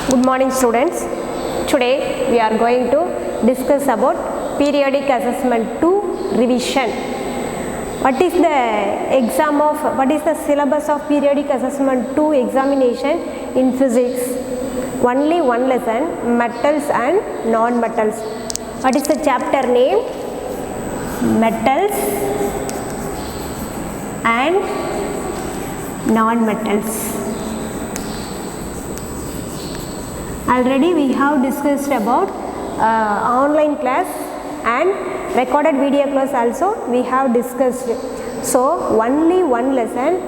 Good morning students. Today we are going to discuss about periodic assessment 2 revision. What is the syllabus of periodic assessment 2 examination in physics? Only one lesson, metals and non-metals. What is the chapter name? Metals and non-metals. Already we have discussed about online class and recorded video class also we have discussed. So only one lesson,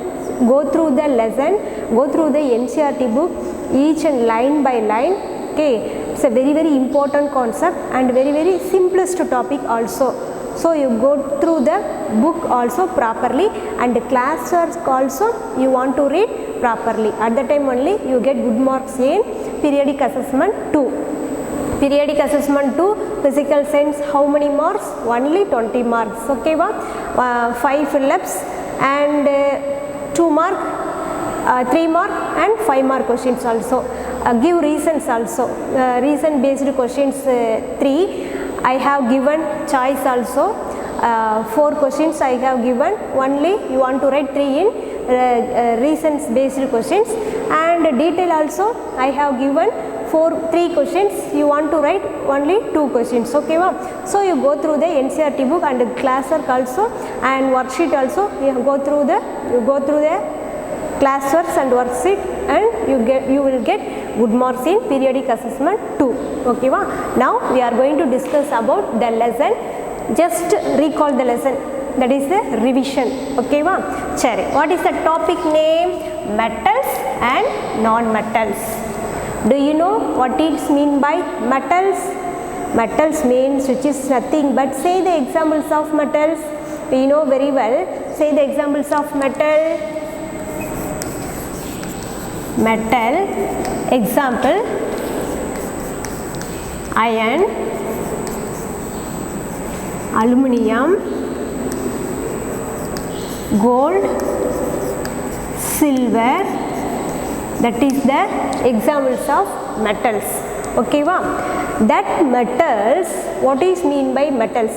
go through the NCERT book each and line by line. Okay, it's a very important concept and very simplest topic also. So you go through the book also properly and the class work also you want to read properly. At the time only you get good marks in periodic assessment 2. Periodic assessment 2 physical science, how many marks? Only 20 marks. Okay, 5 fill-ups and 2 mark, 3 mark and 5 mark questions also. Give reasons also. Reason based questions 3. I have given choice also. 4 questions I have given. Only you want to write 3 in reasons based questions, and detail also I have given 3 questions. You want to write only 2 questions. Okay, so you go through the NCERT book and class work also and worksheet also. You go through the class works and worksheet and you will get good marks in periodic assessment 2. Okay, now we are going to discuss about the lesson. Just recall the lesson, that is the revision. Okay, Cherry. What is the topic name? Metals and non-metals. Do you know what it means by metals? Metals means which is nothing but, say the examples of metals. You know very well. Say the examples of metal. Example: iron, aluminium, gold, silver. That is the examples of metals. Okay, that metals, what is mean by metals?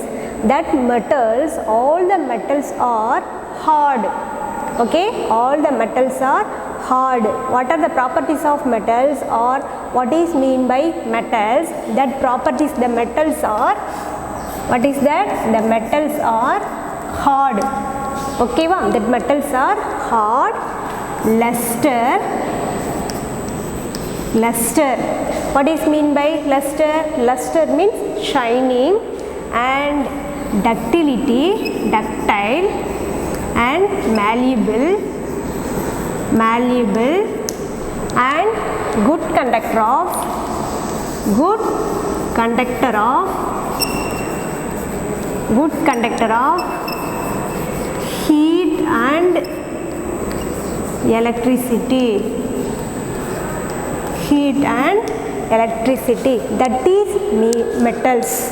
That metals, all the metals are hard. Okay, all the metals are hard. What are the properties of metals, or what is mean by metals? That properties, the metals are, what is that? The metals are hard. Okay, that metals are hard. Luster. What is mean by luster? Luster means shining, and ductility, ductile, and malleable, and good conductor of heat and electricity. That is metals.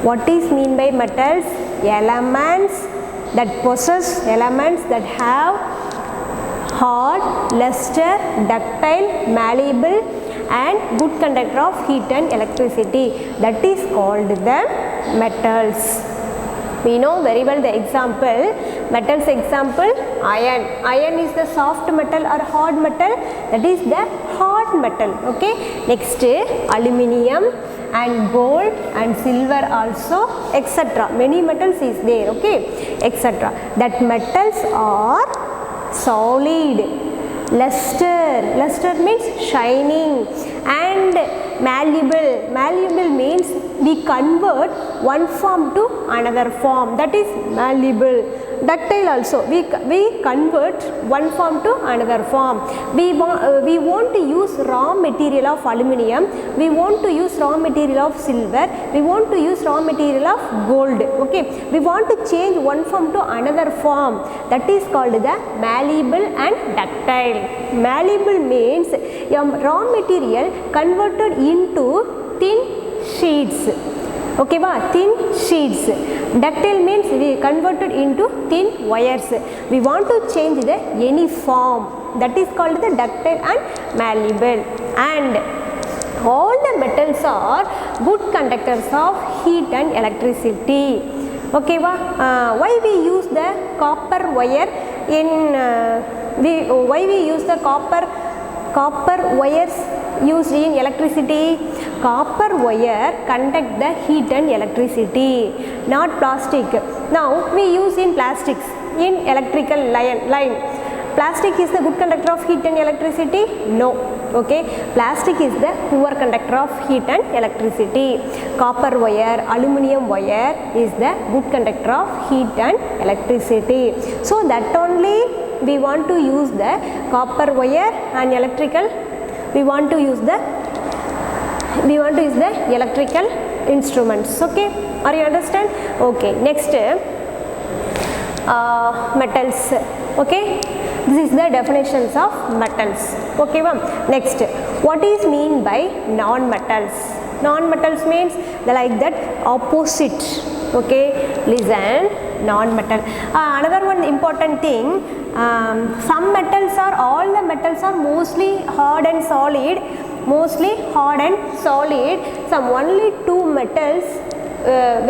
What is mean by metals? Elements that possess, elements that have hard, luster, ductile, malleable, and good conductor of heat and electricity. That is called the metals. We know very well the example. Metals example: iron. Iron is the soft metal or hard metal. That is the hard metal. Okay. Next, aluminium and gold and silver also, etc. Many metals is there. Okay, etc. That metals are solid. Luster means shining, and malleable means we convert one form to another form. That is malleable. Ductile also, we convert one form to another form. We want to use raw material of aluminium, we want to use raw material of silver, we want to use raw material of gold. Okay, we want to change one form to another form. That is called the malleable and ductile. Malleable means raw material converted into thin sheets. Okay, thin sheets. Ductile means we converted into thin wires. We want to change any form. That is called the ductile and malleable. And All the metals are good conductors of heat and electricity. Okay, why we use the copper wire in why we use the copper wires used in electricity? Copper wire conduct the heat and electricity, not plastic. Now we use in plastics in electrical line. Plastic is the good conductor of heat and electricity? No. Okay, plastic is the poor conductor of heat and electricity. Copper wire, aluminum wire is the good conductor of heat and electricity. So that only we want to use the copper wire and electrical. We want to use the electrical instruments. Okay, are you understand? Okay, next metals. Okay, this is the definitions of metals. Okay, next, what is mean by non-metals? Non-metals means like that opposite. Okay, listen, non-metal. Another one important thing, some metals are, all the metals are mostly hard and solid, some only two metals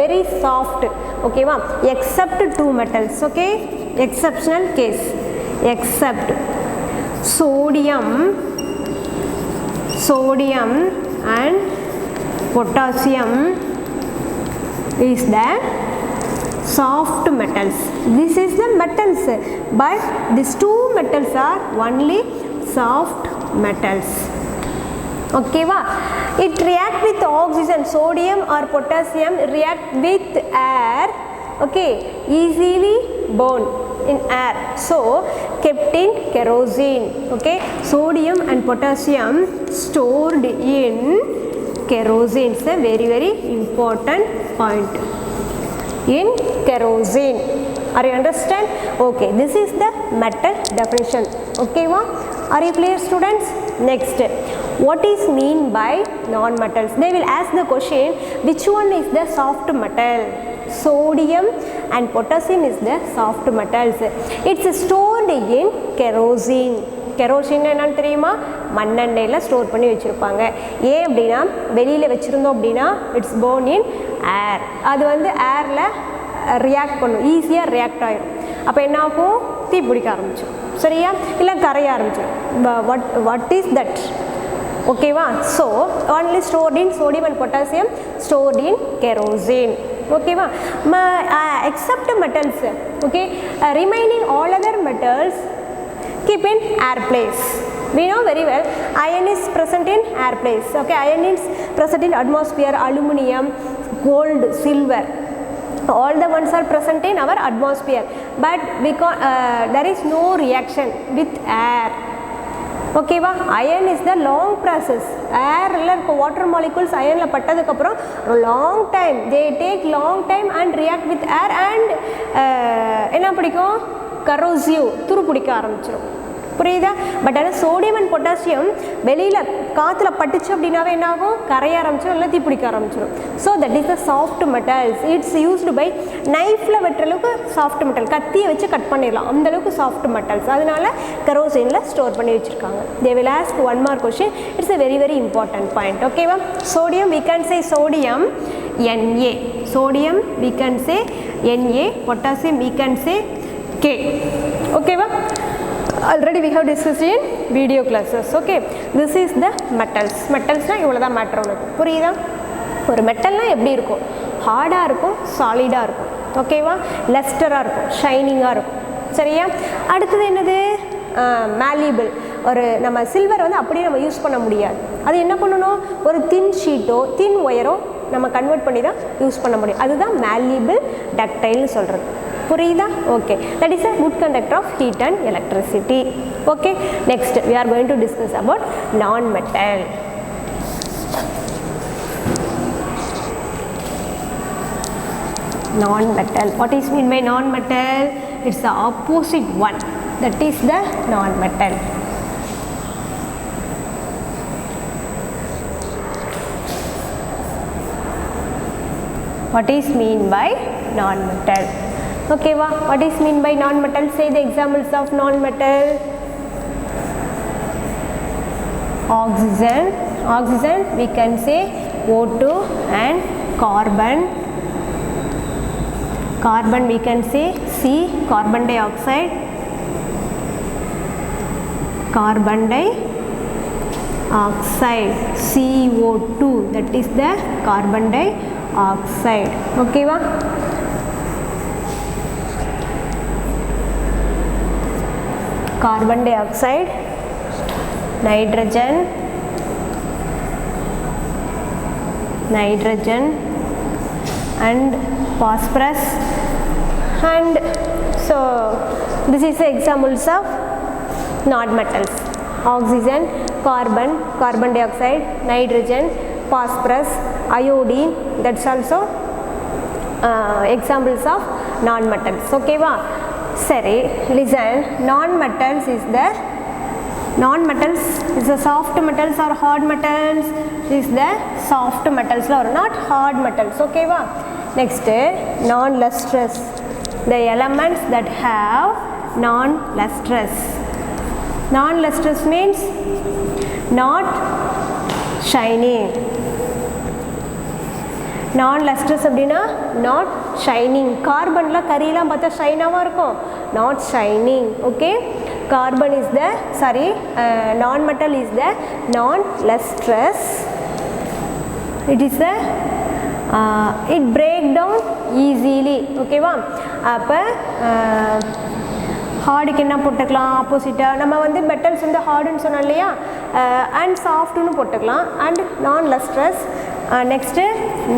very soft. Okay, except two metals. Okay, exceptional case, except sodium and potassium is the soft metals. This is the metals, but these two metals are only soft metals. Okay, it react with oxygen. Sodium or potassium react with air. Okay, easily burn in air, so kept in kerosene. Okay, sodium and potassium stored in kerosene. It's a very important point. In kerosene, are you understand? Okay, this is the metal definition. Okay, are you clear, students? Next, what is mean by non-metals? They will ask the question, which one is the soft metal? Sodium and potassium is the soft metals. It's stored in kerosene. Kerosene என்னன்னு தெரியுமா? மண்ணெண்ணெயில் store பண்ணி வச்சுருப்பாங்க. ஏன் அப்படின்னா வெளியில் வச்சுருந்தோம் அப்படின்னா it's Bourne இன் ஏர். அது வந்து ஏரில் ரியாக்ட் பண்ணும், ஈஸியாக ரியாக்ட் ஆகிடும். அப்போ என்ன ஆகும்? தீ பிடிக்க ஆரம்பிச்சிடும். சரியா? இல்லை கரைய ஆரம்பிச்சிடும். What is that? ஓகேவா? So only stored in sodium and potassium stored in kerosene. ஓகேவா? Except metals. Okay, remaining all other metals keep in air place. We know very well iron is present in air place. Okay, iron is present in atmosphere, aluminum, gold, silver, all the ones are present in our atmosphere, but because there is no reaction with air. Okay va? Iron is the long process. Air la water molecules iron la pattadukku appuram long time, they take long time and react with air and enna pidikum, corrosive, thuru pidikka ஆரம்பிச்சிடும். புரியுதா? But ஆனால் sodium and potassium வெளியில் காற்றுல பட்டுச்சு அப்படின்னாவே என்ன ஆகும்? கரைய ஆரம்பிச்சிடும், இல்லை தீ பிடிக்க ஆரம்பிச்சிடும். So that is the soft metals. It's used by நைஃப்பில் வெட்டுற அளவுக்கு சாஃப்ட் மெட்டல், கத்தியை வச்சு கட் பண்ணிடலாம், அந்தளவுக்கு சாஃப்ட் மெட்டல்ஸ். அதனால கெரோசினில் ஸ்டோர் பண்ணி வச்சுருக்காங்க. They will ask one mark question. It's a very very important point. ஓகேவா? Sodium we can say sodium Na, sodium we can say Na, potassium we can say K. ஓகேவா? Already we have discussed in video classes. Okay, this is the metals. Metals இவ்வளோ தான் matter. உனக்கு புரியுதா? ஒரு மெட்டல்னால் எப்படி இருக்கும்? ஹார்டாக இருக்கும், சாலிடாக இருக்கும். ஓகேவா? லெஸ்டராக இருக்கும், ஷைனிங்காக இருக்கும். சரியா? அடுத்தது என்னது? மேலிபிள். ஒரு நம்ம சில்வர் வந்து அப்படியே நம்ம யூஸ் பண்ண முடியாது. அது என்ன பண்ணணும்? ஒரு தின் ஷீட்டோ தின் ஒயரோ நம்ம கன்வெர்ட் பண்ணி தான் யூஸ் பண்ண முடியும். அதுதான் மேலிபிள் டக்டைல்னு சொல்கிறது. புரியுதா? Okay, that is a good conductor of heat and electricity. Okay, next we are going to discuss about non-metal. Non-metal, what is mean by non-metal? It's the opposite one, that is the non-metal. What is mean by non-metal? Okay, what is mean by non-metal? Say the examples of non-metal. Oxygen, oxygen we can say O2 and carbon we can say C carbon dioxide CO2 that is the carbon dioxide okay va carbon dioxide nitrogen and phosphorus and so this is the examples of non-metals oxygen carbon dioxide nitrogen phosphorus iodine that's also examples of non-metals okay va sari listen non-metals is the soft metals or hard metals is the soft metals or not hard metals okay va next non-lustrous the elements that have non-lustrous means not shining non-lustrous அப்படினா not shining carbon la கரியெல்லாம் பார்த்தா ஷைனாவா இருக்கும் not shining okay carbon is the non-metal is the non-lustrous it is the it break down easily okay va அப்ப ஹார்டுக்கு என்ன போட்டுக்கலாம் ஆப்போசிட்டாக நம்ம வந்து metals வந்து ஹார்டுன்னு சொன்னோம் இல்லையா அண்ட் சாஃப்ட்னு போட்டுக்கலாம் அண்ட் நான் lustrous next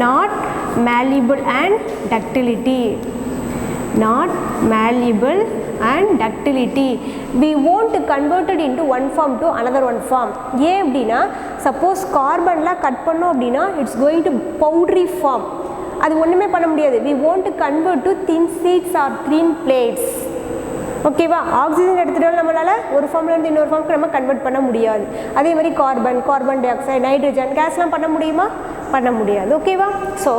not malleable and ductility and ductility we won't convert it into one form to another one form ஏன் அப்படின்னா சப்போஸ் கார்பன்லாம் கட் பண்ணோம் அப்படின்னா it's going to powdery form அது ஒன்றுமே பண்ண முடியாது we want to convert to thin sheets or thin plates ஓகேவா oxygen எடுத்துகிட்டு நம்மளால் ஒரு ஃபார்ம்லேருந்து இன்னொரு ஃபார்முக்கு நம்ம கன்வெர்ட் பண்ண முடியாது அதே மாதிரி கார்பன் டை ஆக்சைடு நைட்ரஜன் கேஸ்லாம் பண்ண முடியுமா பண்ண முடியாது ஓகேவா so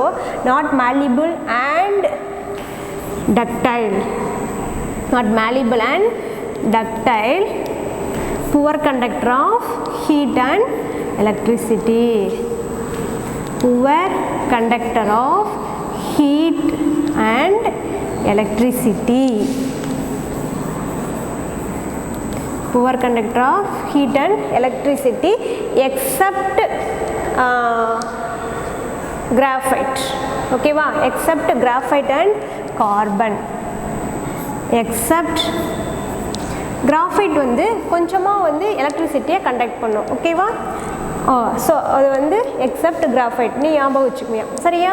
not malleable and ductile poor conductor of heat and electricity poor conductor of heat and electricity poor conductor of heat and electricity except graphite okay va except graphite and carbon except graphite வந்து கொஞ்சமா வந்து எலக்ட்ரிசிட்டியை conduct பண்ணும் ஓகேவா so அது வந்து accept graphite நீ ஞாபகம் வச்சுக்கோங்க சரியா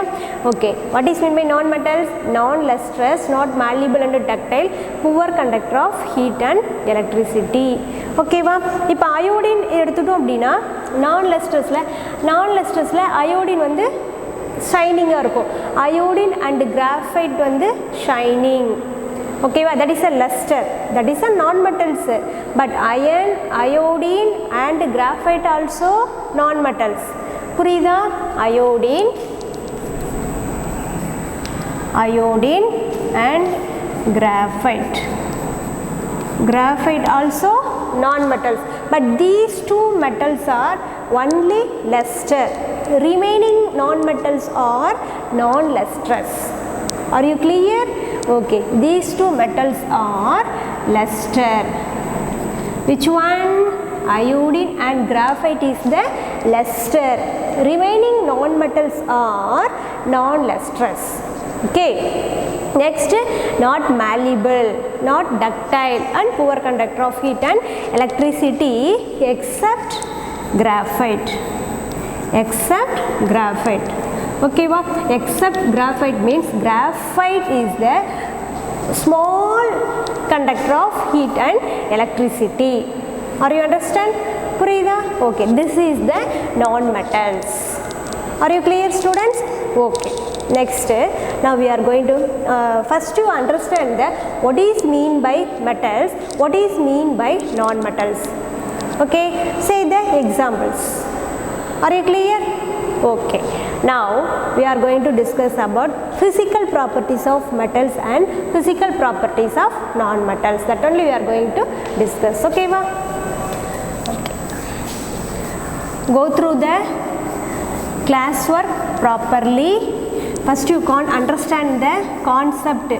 okay what is mean by non metals non lustrous not malleable and ductile poor conductor of heat and electricity ஓகேவா இப்போ அயோடின் எடுத்துட்டோம் அப்படின்னா நான் லஸ்ட்ரஸில் அயோடின் வந்து ஷைனிங்காக இருக்கும் அயோடின் அண்ட் கிராஃபைட் வந்து ஷைனிங் ஓகேவா that is a luster that is a non-metals but iron iodine and graphite also non-metals புரியுதா iodine and graphite also non-metals but these two metals are only luster remaining non-metals are non-lustrous are you clear okay these two metals are luster which one iodine and graphite is the luster remaining non-metals are non-lustrous okay next not malleable not ductile and poor conductor of heat and electricity except graphite okay va except graphite means graphite is the small conductor of heat and electricity are you understand puriyudha okay this is the non metals are you clear students okay next now we are going to first to understand the what is mean by metals what is mean by non metals okay say the examples are you clear okay now we are going to discuss about physical properties of metals and physical properties of non metals that only we are going to discuss okay va okay go through the classwork properly. First you can't understand the concept,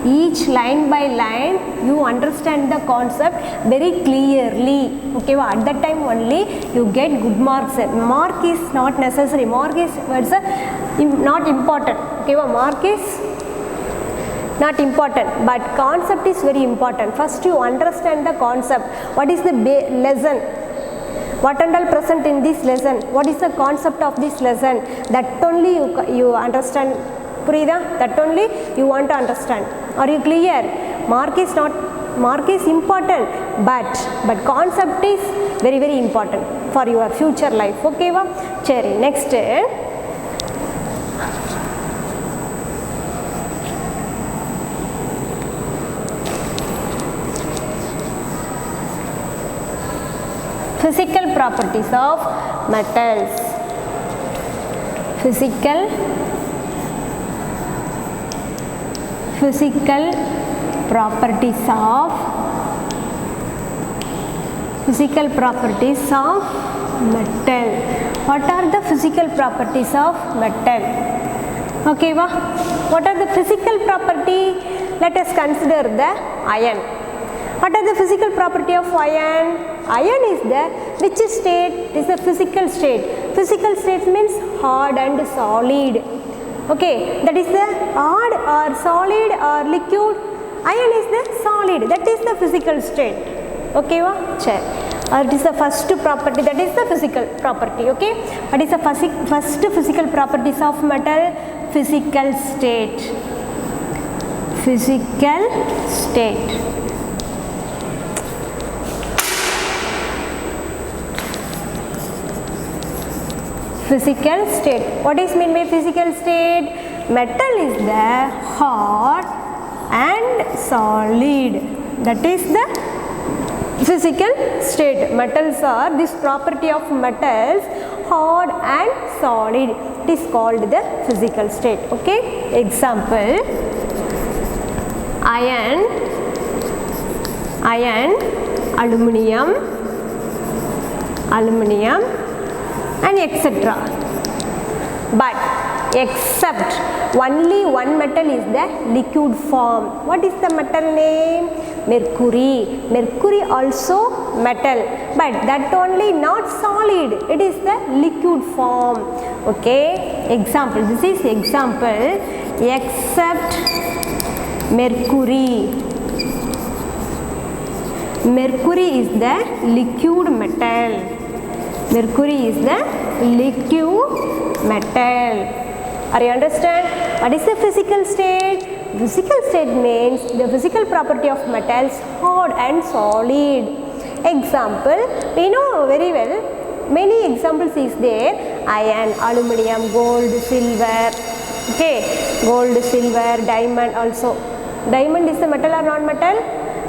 each line by line you understand the concept very clearly. Okay, at that time only you get good marks. Mark is not necessary, mark is not important. Okay, mark is not important, but concept is very important. First you understand the concept, what is the lesson, what and all present in this lesson, what is the concept of this lesson, that only you understand. Purida, that only you want to understand. Are you clear? Mark is important, but concept is very very important for your future life. Okay va? Cherry. Next, physical properties of metals. Physical properties of metal. What are the physical properties of metal? Okay va? What are the physical property? Let us consider the iron. What are the physical property of iron? Iron is the which state? It is the physical state. Physical state means hard and solid. Okay, that is the hard or solid or liquid. Iron is the solid. That is the physical state. Okay, va? Check. It is the first property, that is the physical property. Okay, what is the first physical properties of metal? Physical state. Physical state. Physical state. What is meant by physical state? Metal is the hard and solid. That is the physical state. Metals are this property of metals, hard and solid. It is called the physical state. Okay. Example: iron, aluminium, and etc. But except only one metal is the liquid form. What is the metal name? Mercury. Mercury also metal, but that only not solid. It is the liquid form. Okay. Example. This is example. Except mercury. Mercury is the liquid metal. Mercury is the liquid metal. Are you understand? What is the physical state? Physical state means the physical property of metals, hard and solid. Example, we know very well, many examples is there: iron, aluminium, gold, silver. Okay, gold, silver, diamond also. Diamond is the metal or non-metal?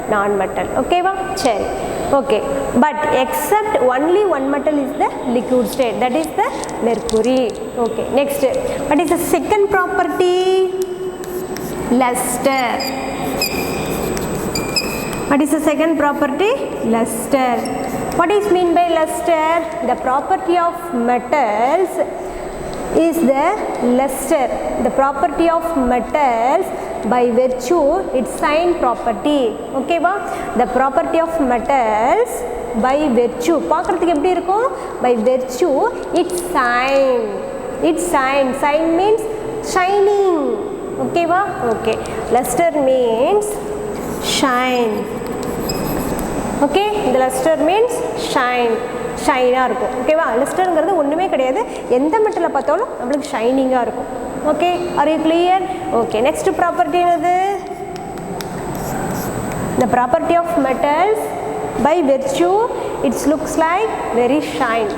Non-metal. Okay, va? Cherry. Okay, but except only one metal is the liquid state, that is the mercury. Okay, next, what is the second property? Luster. What is the second property? Luster. What is mean by luster? The property of metals is the luster. The property of metals by virtue its sign property. Okay va? The property of metals by virtue பார்க்கிறதுக்கு எப்படி இருக்கும்? By virtue its sign. Its sign means shining. Okay va? Okay. Luster means shine. Okay, the luster means shine. ஷைனாக இருக்கும். ஓகேவா? லுஸ்டருங்கிறது ஒன்றுமே கிடையாது, எந்த மெட்டலை பார்த்தாலும் நம்மளுக்கு ஷைனிங்காக இருக்கும். Okay, R you clear? Okay, next property என்னது? The property of metals by virtue it looks like very shine.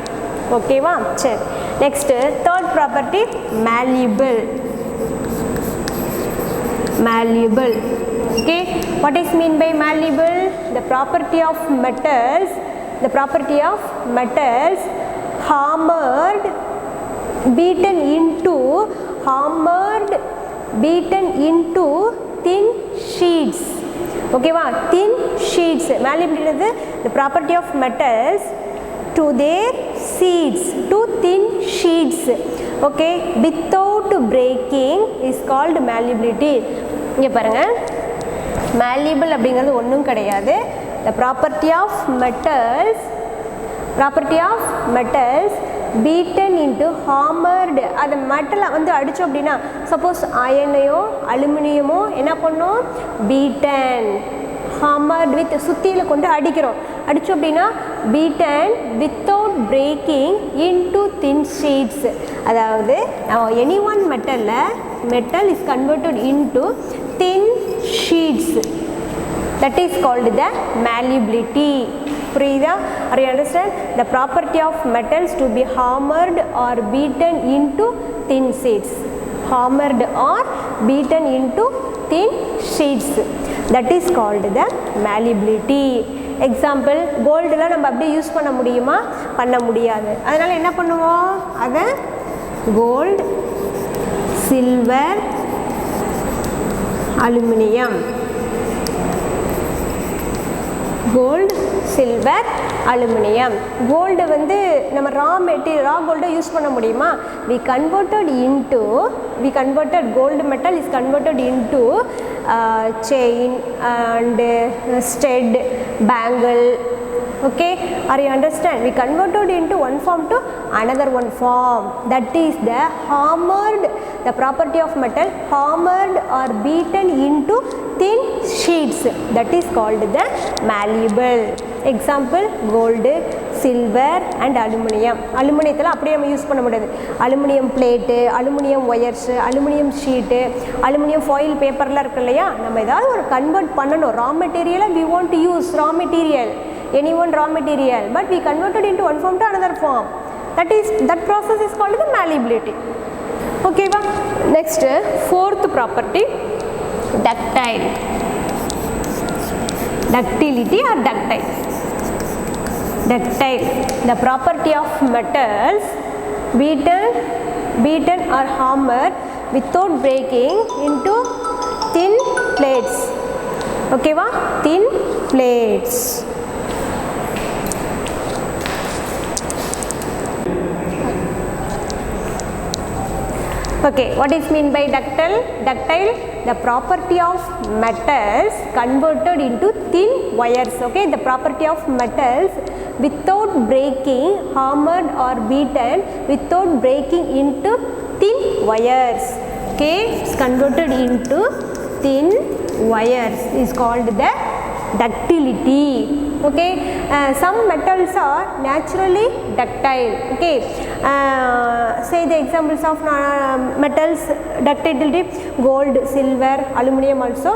Okay va? Check. Next, third property, malleable. Malleable. Okay, what is mean by malleable? The property of metals, the property of metals hammered, beaten into thin sheets. Okay va? Thin sheets. Malleability is the property of metals to their sheets, to thin sheets. Okay, without breaking is called malleability. இங்கே பாருங்க, malleable அப்படிங்கிறது ஒன்றும் கிடையாது. The property of metals beaten into hammered. அந்த மெட்டலை வந்து அடித்தோம் அப்படின்னா, suppose அயனையோ அலுமினியமோ என்ன பண்ணோம், beaten hammered with சுத்தியில் கொண்டு அடிக்கிறோம். அடித்தோம் அப்படின்னா beaten without breaking into thin sheets. அதாவது any one metal is converted into thin sheets. That is called the malleability. புரியுதா? Are you understand? The property of metals to be hammered or beaten into thin sheets. Hammered or beaten into thin sheets. That is called the malleability. Example, கோல்டுலாம் நம்ம அப்படியே use பண்ண முடியுமா? பண்ண முடியாது. அதனால் என்ன பண்ணுவோம், அதை gold, silver, aluminium, gold, silver, aluminium. Gold வந்து நம்ம ரா கோல்டை யூஸ் பண்ண முடியுமா? gold metal is converted into chain and stud, bangle. Okay, are you understand? We converted into one form to another one form. That is the hammered. The property of metal hammered or beaten into thin sheets. That is called the malleable. Example, gold, silver and aluminum. அலுமினியத்தில் அப்படியே நம்ம use பண்ண முடியாது. Aluminium plate, aluminium wires, aluminium sheet, aluminium foil பேப்பர்லாம் இருக்கு இல்லையா, நம்ம ஏதாவது ஒரு கன்வெர்ட் பண்ணணும். ரா மெட்டீரியலை we want to use raw material, any one raw material, but we converted into one form to another form. That process is called the malleability. Okay va? Next, fourth property, ductile. Ductility or ductile. The property of metals beaten or hammered without breaking into thin plates. Okay va? Thin plates. Okay, what is mean by ductile? The property of metals converted into thin wires. Okay, the property of metals without breaking, hammered or beaten without breaking into thin wires. Okay, it's converted into thin wires is called the ductility. Okay, some metals are naturally ductile. Okay, say the examples of metals ductility: gold, silver, aluminum also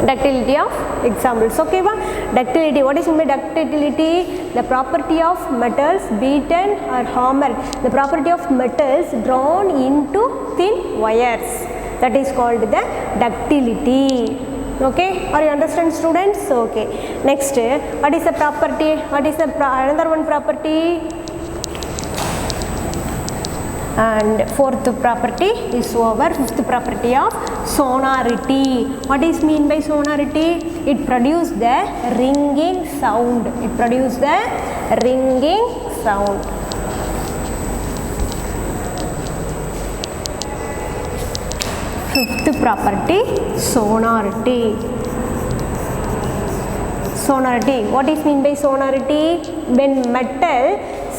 ductility of examples. Okay va? Ductility, what is mean by ductility? The property of metals beaten or hammered, the property of metals drawn into thin wires, that is called the ductility. Okay, are you understand students? Okay, next, what is the property, another one property? And fourth property is over. Fifth property of sonority. What is mean by sonority? It produces the ringing sound. Fifth property, sonority. What is mean by sonority? When metal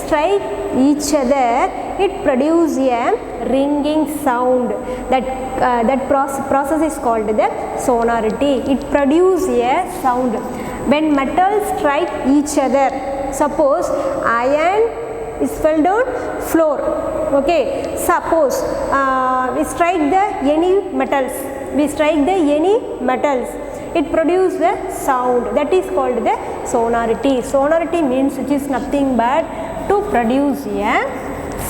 strike each other, it produces a ringing sound. That process is called the sonority. It produces a sound. When metals strike each other, suppose iron is fell down floor. Okay, suppose we strike the any metals, it produces the sound, that is called the sonority. Sonority means which is nothing but to produce a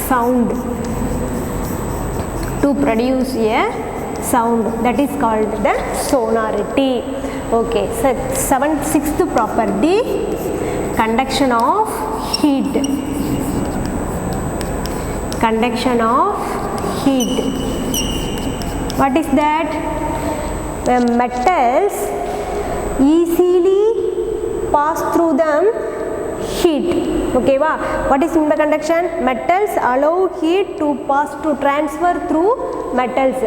sound, that is called the sonority. Okay, so sixth property, conduction of heat. What is that? When metals easily pass through them heat. Okay va? What is mean by conduction? Metals allow heat to pass to transfer through metals.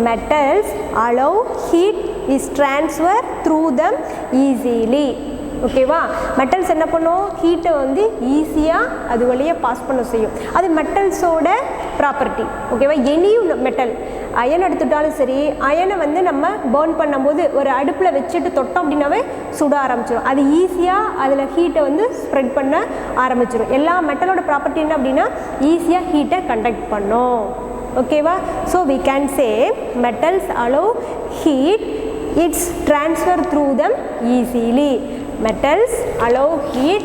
Metals allow heat is transfer through them easily. ஓகேவா? Metals என்ன பண்ணும்? ஹீட்டை வந்து ஈஸியாக அது வழியாக pass பண்ண செய்யும். அது மெட்டல்ஸோட ப்ராப்பர்ட்டி. ஓகேவா? எனி மெட்டல் அயன் எடுத்துட்டாலும் சரி, அயனை வந்து நம்ம பேர்ன் பண்ணும்போது ஒரு அடுப்பில் வச்சுட்டு தொட்டோம் அப்படின்னாவே சுட ஆரம்பிச்சிடும். அது ஈஸியாக அதில் ஹீட்டை வந்து ஸ்ப்ரெட் பண்ண ஆரம்பிச்சிடும். எல்லா மெட்டலோட ப்ராப்பர்ட்டி என்ன அப்படின்னா ஈஸியாக ஹீட்டை கண்டக்ட் பண்ணும். ஓகேவா? So we can say metals allow heat its transfer through them easily. Metals allow heat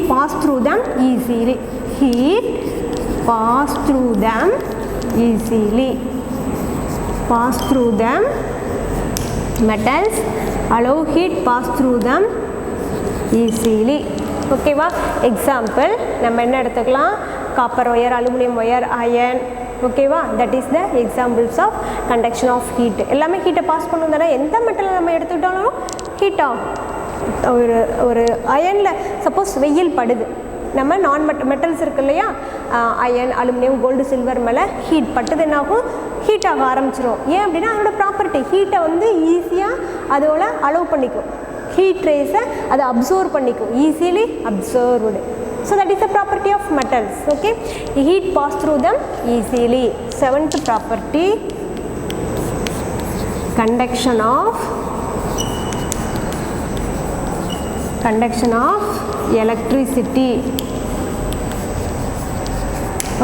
pass through them easily. Heat pass through them easily. Pass through them. Metals allow heat pass through them easily. ஓகேவா? Example நம்ம என்ன எடுத்துக்கலாம்? Copper wire, aluminium wire, iron. ஓகேவா? That is the examples of conduction of heat. எல்லாமே ஹீட்டை pass பண்ணும் தானே. எந்த மெட்டலை நம்ம எடுத்துக்கிட்டாலும் ஹீட் ஆகும். ஒரு அயனில் சப்போஸ் வெயில் படுது, நம்ம நான் மெட்டல்ஸ் இருக்கு இல்லையா, அயன், அலுமினியம், கோல்டு, சில்வர் மேலே ஹீட் பட்டது என்னாகும்? ஹீட் ஆக ஆரம்பிச்சிடும். ஏன் அப்படின்னா அதோட ப்ராப்பர்ட்டி ஹீட்டை வந்து ஈஸியாக அதோட அலோவ் பண்ணிக்கும். ஹீட் ரேஸை அதை அப்சர்வ் பண்ணிக்கும். Easily observed. So that is the property of metals. Okay, heat pass through them easily. Seventh property, conduction of electricity.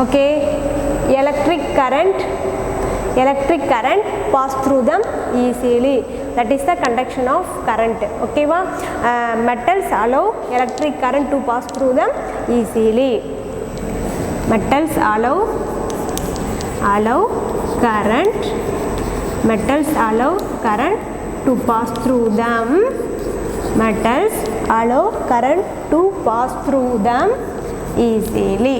Okay, electric current pass through them easily. That is the conduction of current. Okay va? Metals allow electric current to pass through them easily. Metals allow current. Metals allow current to pass through them. Metals allow current to pass through them easily.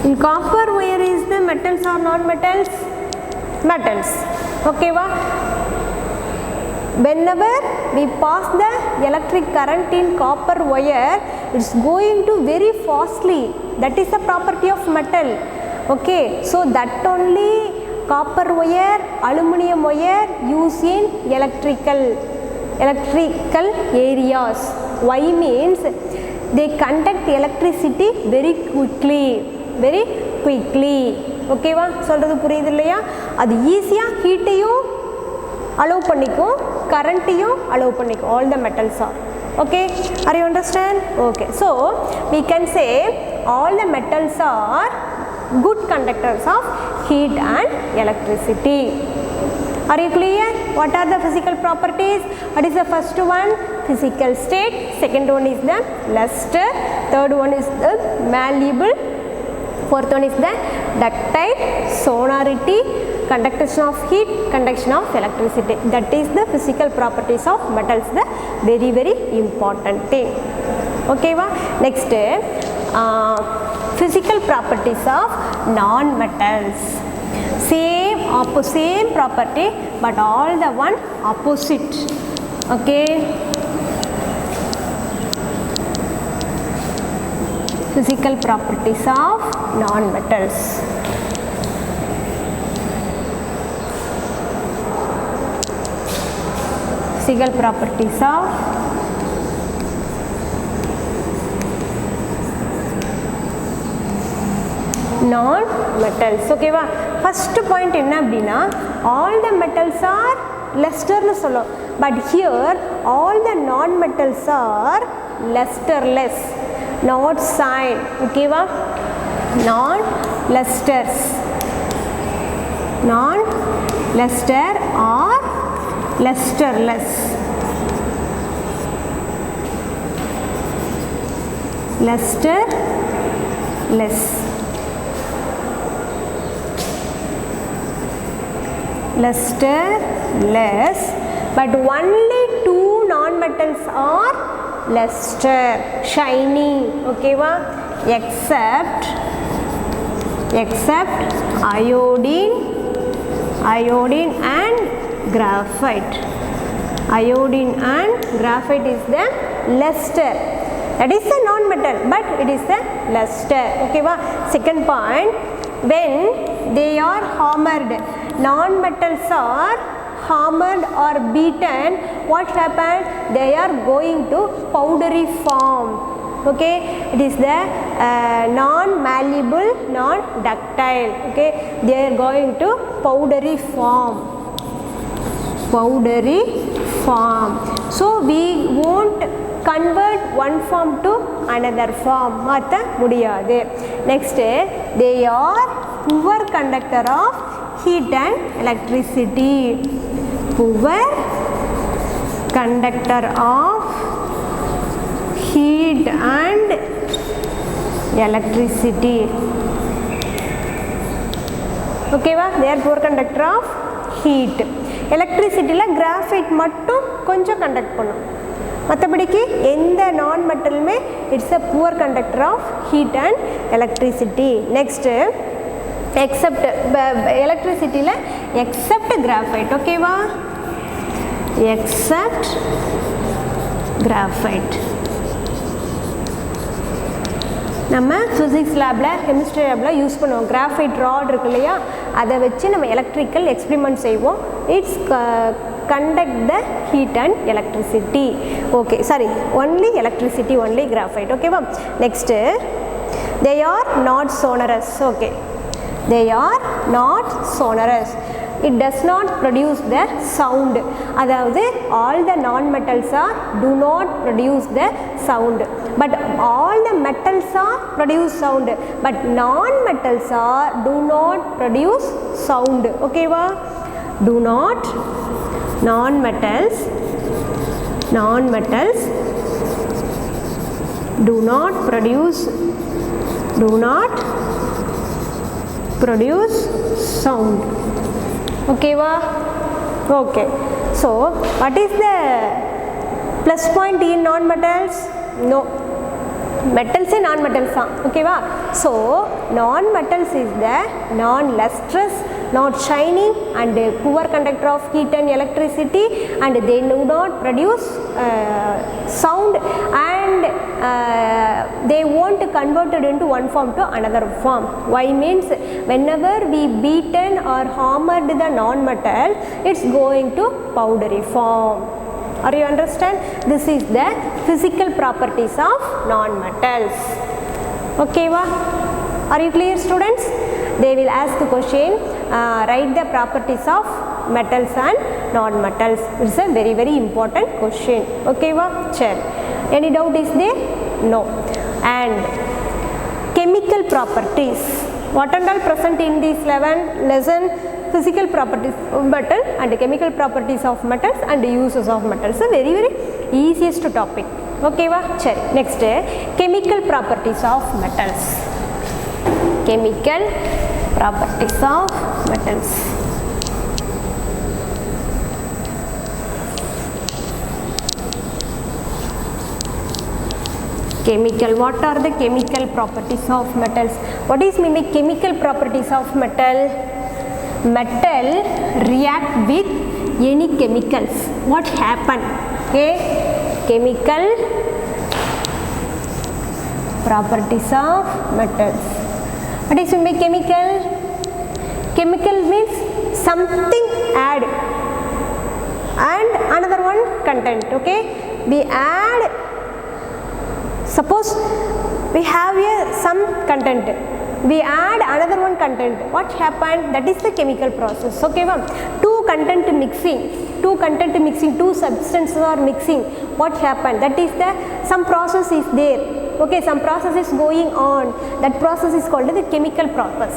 In copper wire is the metals or non-metals? Metals. Okay va? Whenever we pass the electric current in copper wire, it's going to very fastly. That is the property of metal. Okay, so that only copper wire, aluminum wire used in electrical areas. Why means they conduct electricity very quickly. ஓகேவா? சொல்கிறது புரியுது இல்லையா? அது ஈஸியாக ஹீட்டையும் allow பண்ணிக்கும், கரண்ட்டையும் allow பண்ணிக்கும். All the metals are. Okay, are you understand? Okay, so we can say all the metals are good conductors of heat and electricity. Are you clear? What are the physical properties? What is the first one? Physical state. Second one is the luster. Third one is the malleable. Fourth one is the ductile, sonority, conduction of heat, conduction of electricity. That is the physical properties of metals, the very important thing. Okay va? Next, physical properties of non-metals. Same property, but all the one opposite. Okay. Physical properties of non-metals. Physical properties of non-metals. Okay va? First point enna appadina, all the metals are luster nu sollom, but here all the non-metals are lusterless. Not sign. Okay va? Non-lusters. Non-luster or lusterless. Lusterless. Lusterless. But only two non-metals are luster, shiny. Okay va? Except iodine and graphite. Iodine and graphite is the luster. That is a non-metal, but it is the luster. Okay, va? Second point, when they are hammered, non-metals are hammered or beaten, what happened? They are going to powdery form. Okay, it is the non-malleable, non-ductile. Okay, they are going to powdery form. Powdery form. So we won't convert one form to another form. மாற்ற முடியாது. Next, they are poor conductor of heat and electricity. Poor conductor of heat and electricity. Okay, va? They are poor conductor of heat. Electricity la graphite மட்டும் கொஞ்சம் conduct பண்ணும். மற்றபடிக்கு எந்த நான் மெட்டலுமே it's a poor conductor of heat and electricity. Next, except electricity la except graphite. Okay, va? Except graphite. நம்ம physics லேபில் chemistry லேபில் use பண்ணுவோம். கிராஃபைட் ராட் இருக்கு இல்லையா, அதை வச்சு நம்ம எலக்ட்ரிக்கல் எக்ஸ்பிரிமெண்ட் செய்வோம். It's conduct the heat and electricity. Okay, sorry, only electricity, only graphite. Okay, va? Next, they are not sonorous. Okay, they are not sonorous. It does not produce the sound. அதாவது all the non-metals are do not produce the sound, but all the metals are produce sound, but non-metals are do not produce sound. Okay, va? Do not non-metals do not produce sound. Okay, va? Okay, so what is the plus point in non-metals? No, metals and non-metals are. Okay, va? So non-metals is the non-lustrous, not shining, and poor conductor of heat and electricity, and they do not produce sound, and they won't convert it into one form to another form. Why means whenever we beaten or hammered the non-metal, it's going to powdery form. Are you understand? This is the physical properties of non-metals. Okay, va? Are you clear, students? They will ask the question, write the properties of metals and non-metals. It's a very very important question. Okay, va? Sure. Any doubt is there? No. And chemical properties. What are all present in this lesson? Physical properties of metal and chemical properties of metals and uses of metals. A very very easiest topic. Okay, va? Sure. Next, chemical properties of metals. Chemical properties of metals. Chemical. What are the chemical properties of metals? What is mean by chemical properties of metal? Metal react with any chemicals. What happen? Okay, chemical properties of metals. What is mean by chemical? Chemical means something add and another one content. Okay, we add, suppose we have here some content, we add another one content. What happened? That is the chemical process. Okay, ma'am? Two content mixing, two substances are mixing. What happened? That is the some process is there. Okay, some process is going on. That process is called the chemical process.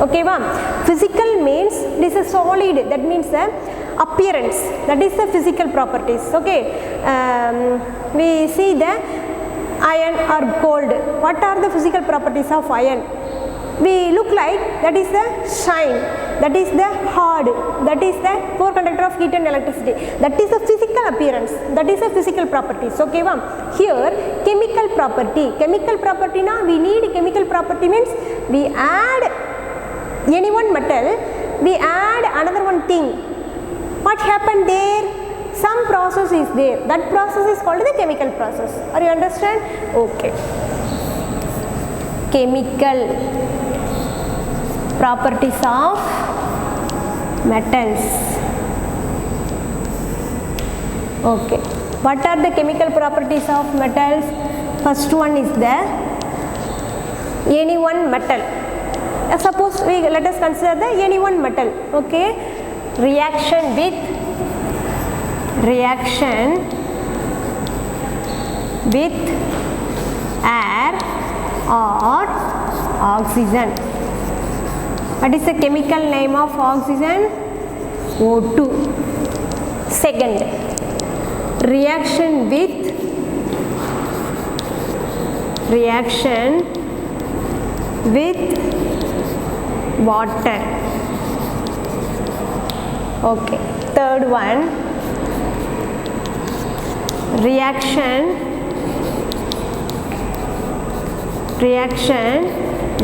Okay, ma'am? Physical means this is solid. That means the appearance. That is the physical properties. Okay, we see the iron or gold. What are the physical properties of iron? We look like, that is the shine, that is the hard, that is the poor conductor of heat and electricity. That is the physical appearance, that is the physical properties. Okay, ma'am? Here chemical property. Chemical property now we need chemical property means we add any one metal, we add another one thing. What happened there? Some process is there. That process is called the chemical process. Are you understand? Okay. Chemical properties of metals. Okay. What are the chemical properties of metals? First one is the any one metal. Suppose let us consider the any one metal. Okay. Reaction with air or oxygen. What is the chemical name of oxygen? O2. Second, reaction with water. Okay. Third one, reaction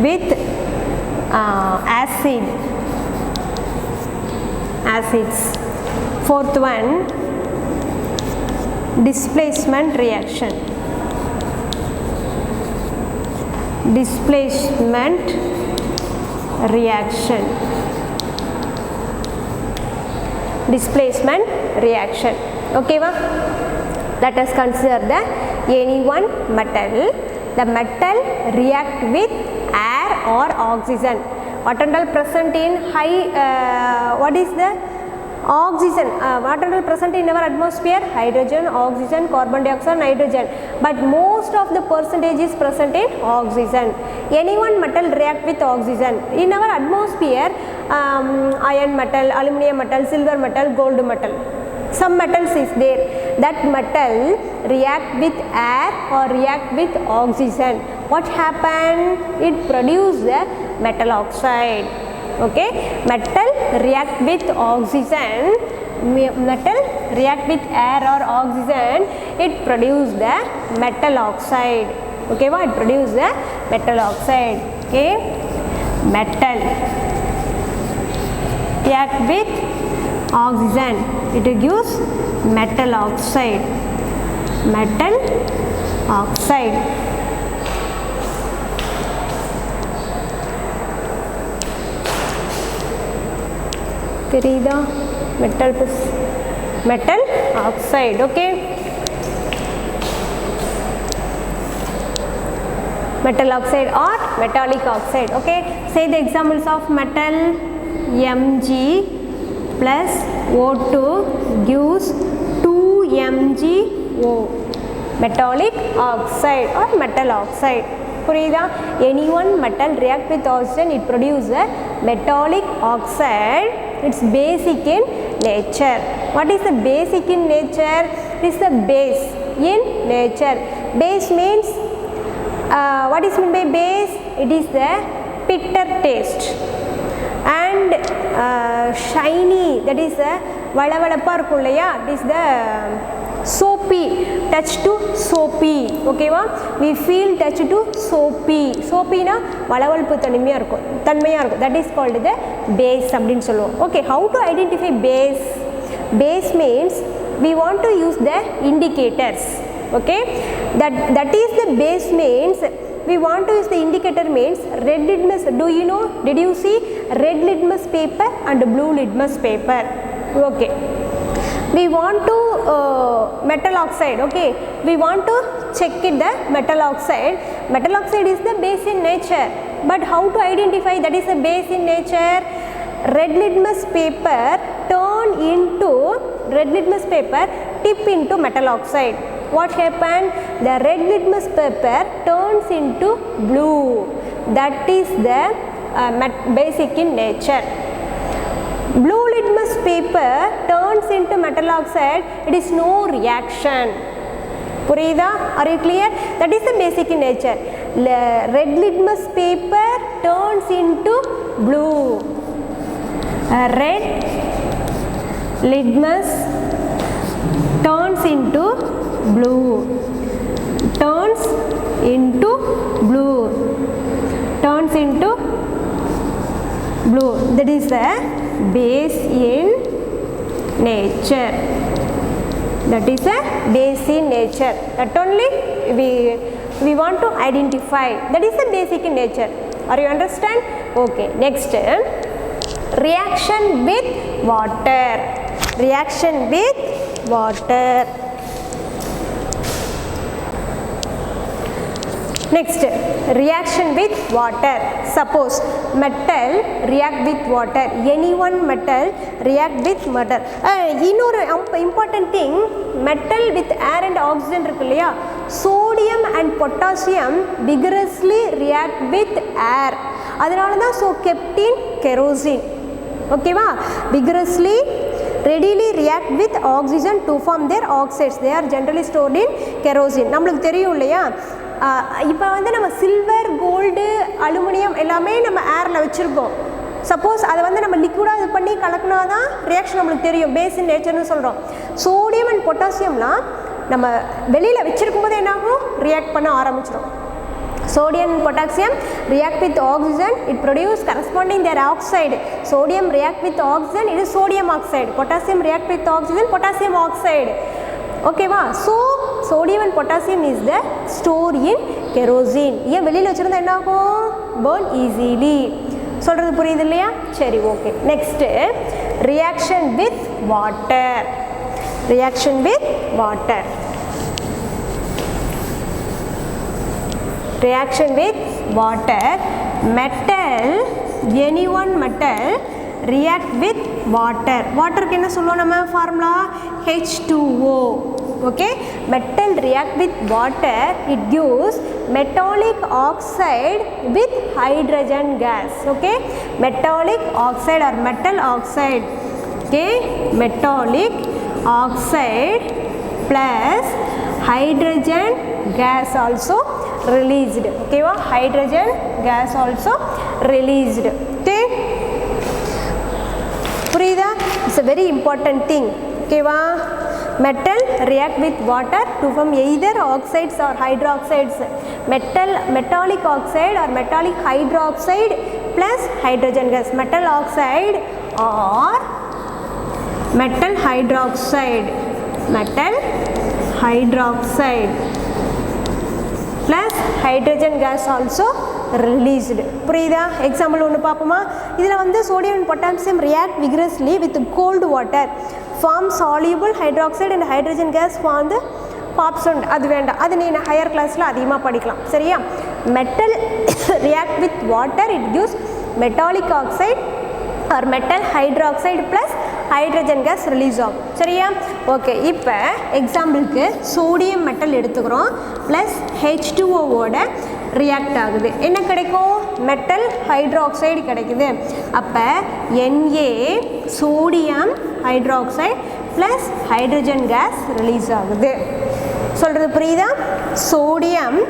with acids. Fourth one, displacement reaction. Okay va? Let us consider the any one metal. The metal react with air or oxygen. What are all present in what is the oxygen? What are all present in our atmosphere? Hydrogen, oxygen, carbon dioxide, nitrogen. But most of the percentage is present in oxygen. Any one metal react with oxygen. In our atmosphere, iron metal, aluminum metal, silver metal, gold metal. Some metals is there. That metal react with air or react with oxygen. What happened? It produce the metal oxide. Okay, metal react with oxygen. Metal react with air or oxygen. It produce the metal oxide. Okay, what? It produce the metal oxide. Okay, metal react with oxygen. It gives metal oxide. தெரியுதா? metal oxide. Okay, metal oxide or metallic oxide. Okay, say the examples of metal. Mg plus O2 gives 2MgO, metallic oxide or metal oxide. புரியுதா? Any one metal react with oxygen, it produces a metallic oxide. It's basic in nature. What is the basic in nature? It is the base in nature. Base means what is meant by base? It is the bitter taste and shiny, that is the valavalappa irukum illaya, it is the soapy, touch to soapy. Okay va? We feel touch to soapy. Soapy na valavalpu thanmaiya irukum. That is called the base அப்படினு சொல்லுவோம். Okay, how to identify base? Base means we want to use the indicators. Okay, that is the base means we want to use the indicator means red litmus. Do you know? Did you see red litmus paper and blue litmus paper? Okay, we want to metal oxide. Okay, we want to check it the metal oxide. Metal oxide is the base in nature, but how to identify that is the base in nature? Red litmus paper tip into metal oxide. What happened? The red litmus paper turns into blue. That is the basic in nature. Blue litmus paper turns into metal oxide. It is no reaction. Purida, are you clear? That is the basic in nature. Red litmus paper turns into blue. Red litmus turns into blue. Turns into blue. That is the base in nature. That is a basic in nature. That only we want to identify. That is the basic in nature. Are you understand? Okay. Next, reaction with water. Reaction with water. Next, reaction with water. Suppose metal react with water. Any one metal react with water. இன்னொரு important thing, metal with air and oxygen இருக்கு இல்லையா, sodium and potassium vigorously react with air. அதனால தான் so kept in kerosene. ஓகேவா? Vigorously readily react with oxygen to form their oxides. They are generally stored in kerosene. நம்மளுக்கு தெரியும் இல்லையா, இப்போ வந்து நம்ம சில்வர், கோல்டு, அலுமினியம் எல்லாமே நம்ம ஏரில் வச்சுருக்கோம். சப்போஸ் அதை வந்து நம்ம லிக்விடாக இது பண்ணி கலக்கினா தான் ரியாக்ஷன் நம்மளுக்கு தெரியும், பேஸ் இன் நேச்சர்னு சொல்கிறோம். சோடியம் அண்ட் பொட்டாசியம்லாம் நம்ம வெளியில் வச்சுருக்கும் போது என்னாகும், ரியாக்ட் பண்ண ஆரம்பிச்சிடும். Sodium and potassium react with oxygen, it produce corresponding their oxide. Sodium react with oxygen, it is sodium oxide. Potassium react with oxygen, potassium oxide. Okay va? So sodium and potassium is the store in kerosene. ஏன் வெளியில் வச்சுருந்தா என்ன ஆகும், burn easily. சொல்கிறது புரியுது இல்லையா? சரி, okay. Next, reaction with water. Reaction with water. Reaction with water. Metal, any one metal react with water. Water க்கு என்ன சொல்லுவோம் நம்ம formula, H2O. Okay, metal react with water, it gives metallic oxide with hydrogen gas. Okay, metallic oxide or metal oxide. Okay, metallic oxide plus hydrogen gas also released. Okay, hydrogen gas also released. Okay, புரியுதா? It's a very important thing. Okay va? Metal react with water to form either oxides or hydroxides. Metallic oxide or metallic hydroxide plus hydrogen gas. Metal oxide or metal hydroxide. Metal hydroxide plus hydrogen gas also released. புரியுதா? Example ஒன்று பார்ப்போமா? இதில் வந்து sodium and potassium react vigorously with cold water, form soluble hydroxide and hydrogen gas form the பாப்சோண்ட். அது வேண்டாம், அது நீ higher கிளாஸில் அதிகமாக படிக்கலாம். சரியா? Metal react with water, it gives metallic oxide or metal hydroxide plus hydrogen gas release ஆகும். சரியா? ஓகே, இப்போ எக்ஸாம்பிளுக்கு சோடியம் மெட்டல் எடுத்துக்கிறோம் ப்ளஸ் H2Oவோட ரியாக்ட் ஆகுது. என்ன கிடைக்கும்? மெட்டல் ஹைட்ராக்சைடு கிடைக்குது. அப்போ Na sodium hydroxide plus hydrogen gas release ஆகுது. சொல்கிறது புரியுதா? Sodium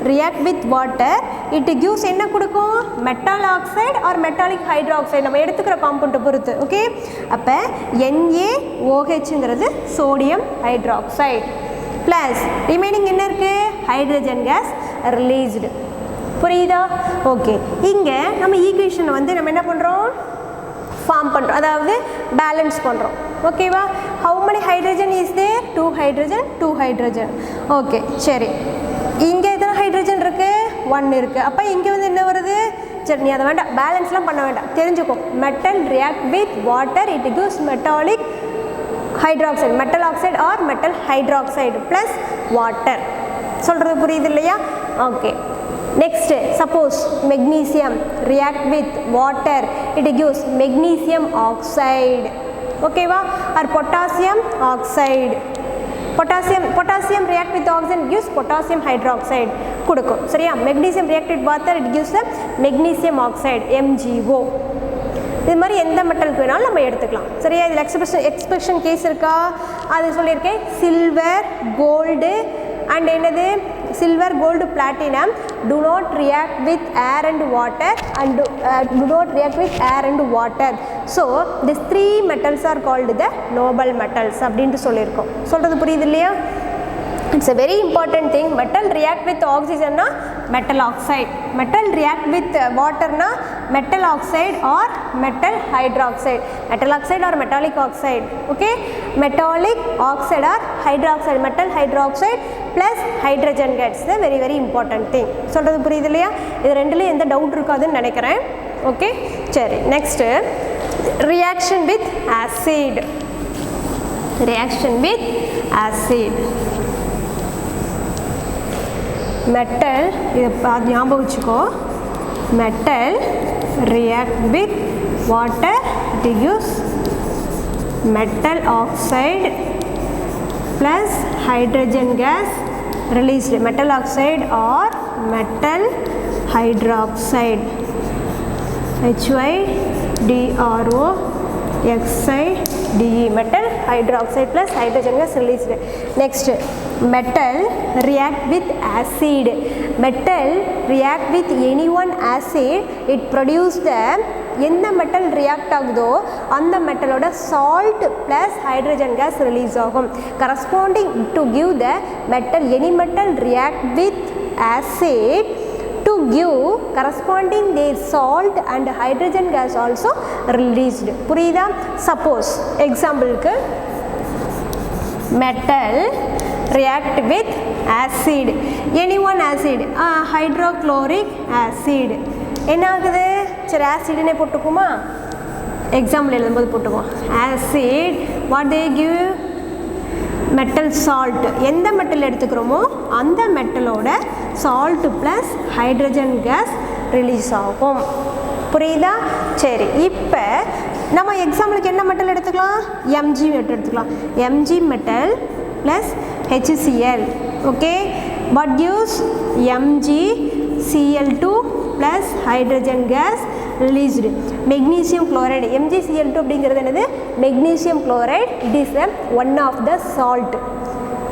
react with water, it gives என்ன கொடுக்கும்? Metal oxide or metallic hydroxide, நம்ம எடுத்துக்கிற காம்பவுண்டை பொறுத்து. ஓகே, அப்போ NaOHங்கிறது சோடியம் ஹைட்ராக்சைடு ப்ளஸ் ரிமைனிங் என்ன இருக்குது? Hydrogen gas released. புரியுதா? ஓகே, இங்கே நம்ம ஈக்குவேஷனை வந்து நம்ம என்ன பண்ணுறோம்? ஃபார்ம் பண்ணுறோம், அதாவது பேலன்ஸ் பண்ணுறோம். ஓகேவா? How many hydrogen is there? 2 hydrogen, 2 hydrogen. Okay, சரி, இங்கே எத்தனை ஹைட்ரஜன் இருக்குது? 1 இருக்குது. அப்போ இங்கே வந்து என்ன வருது? சரி, நீ அதை வேண்டாம், பேலன்ஸ்லாம் பண்ண வேண்டாம், தெரிஞ்சுக்கோ. Metal react with water, it gives metallic hydroxide, metal oxide or metal hydroxide plus water. சொல்கிறது புரியுது இல்லையா? Okay, next, suppose magnesium react with water, it gives magnesium oxide. ஓகேவா? or potassium oxide. Potassium react with oxygen gives potassium hydroxide கொடுக்கும். சரியா? magnesium react with water, it gives the magnesium oxide, MgO. இது மாதிரி எந்த மெட்டலுக்கு வேணாலும் நம்ம எடுத்துக்கலாம். சரியா? இதில் எக்ஸ்பிரஷன் கேஸ் இருக்கா? அது சொல்லியிருக்கேன். சில்வர், கோல்டு அண்ட் என்னது? silver, gold, platinum do not react with air and water and do not react with air and water. So these three metals are called the noble metals அப்படின்ட்டு சொல்லியிருக்கோம். சொல்கிறது புரியுது இல்லையா? It's a very important thing. Metal react with oxygen na metal oxide. Metal react with water na metal oxide or metal hydroxide. Metal oxide or metallic oxide. Okay, metallic oxide or hydroxide. Metal hydroxide plus hydrogen gas. It's a very very important thing. சொல்றது புரியுது இல்லையா? இது ரெண்டுல எந்த doubt இருக்காதுன்னு நினைக்கிறேன். Okay, சரி. Next, reaction with acid. Reaction with acid. metal இது ஞாபகம் வச்சுக்கோ, metal react with water, it gives metal oxide plus hydrogen gas released. Metal oxide or metal hydroxide, HYDRO XIDE, metal hydroxide plus hydrogen gas released. Next, metal react with acid. Metal react with any one acid, it produce the எந்த metal react ஆகுதோ அந்த மெட்டலோட salt plus hydrogen gas release ஆகும். Corresponding to give the metal, any metal react with acid to give corresponding their salt and hydrogen gas also released. புரியுதா? suppose example-க்கு metal react with acid, any one acid, hydrochloric acid, என்ன ஆகுது? சரி ஆசிட்னே போட்டுக்குமா, example எழுதும்போது போட்டுக்குவோம். acid what they give, metal salt, எந்த metal எடுத்துக்கிறோமோ அந்த மெட்டலோட salt plus hydrogen gas release ஆகும். புரியுதா? சரி, இப்போ நம்ம எக்ஸாம்பிளுக்கு என்ன மெட்டல் எடுத்துக்கலாம்? எம்ஜி மெட்டல் எடுத்துக்கலாம். MG metal plus HCl. Okay, what gives MgCl2 plus hydrogen gas released. Magnesium chloride, MgCl2 அப்படிங்கிறது என்னது? Magnesium chloride. It is one of the salt.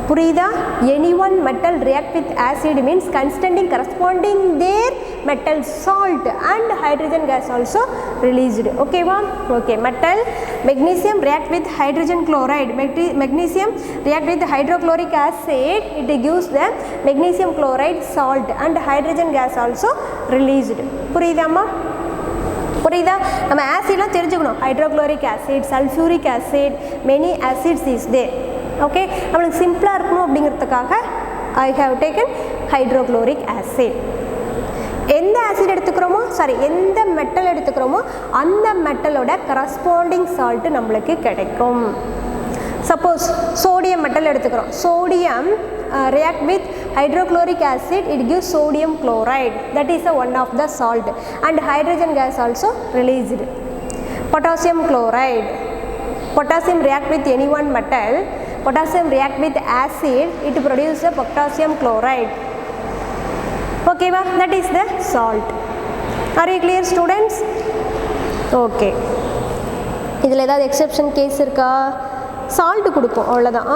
புரியுதா? Any one metal react with acid means constituting corresponding their metal salt and hydrogen gas also released. ஓகேவா? Okay, metal magnesium react with hydrogen chloride, magnesium react with hydrochloric acid, it gives the magnesium chloride salt and hydrogen gas also released. புரியுதாம்மா? புரியுதா? நம்ம ஆசிட்லாம் தெரிஞ்சுக்கணும். Hydrochloric acid, sulphuric acid, many acids is there. Okay, நம்மளுக்கு சிம்பிளாக இருக்கணும் அப்படிங்கிறதுக்காக I have taken hydrochloric acid. எந்த ஆசிட் எடுத்துக்கிறோமோ, சாரி எந்த மெட்டல் எடுத்துக்கிறோமோ அந்த மெட்டலோட கரஸ்பாண்டிங் சால்ட்டு நம்மளுக்கு கிடைக்கும். சப்போஸ் சோடியம் மெட்டல் எடுத்துக்கிறோம், sodium react with hydrochloric acid, it gives sodium chloride, that is one of the salt, and hydrogen gas also released. Potassium chloride, potassium react with any one metal, potassium react with acid, it produces a potassium chloride. Okay va? That is the salt. Are you clear students? Okay, இதில் ஏதாவது exception case இருக்கா? Salt கொடுப்போம் அவ்வளோதான்.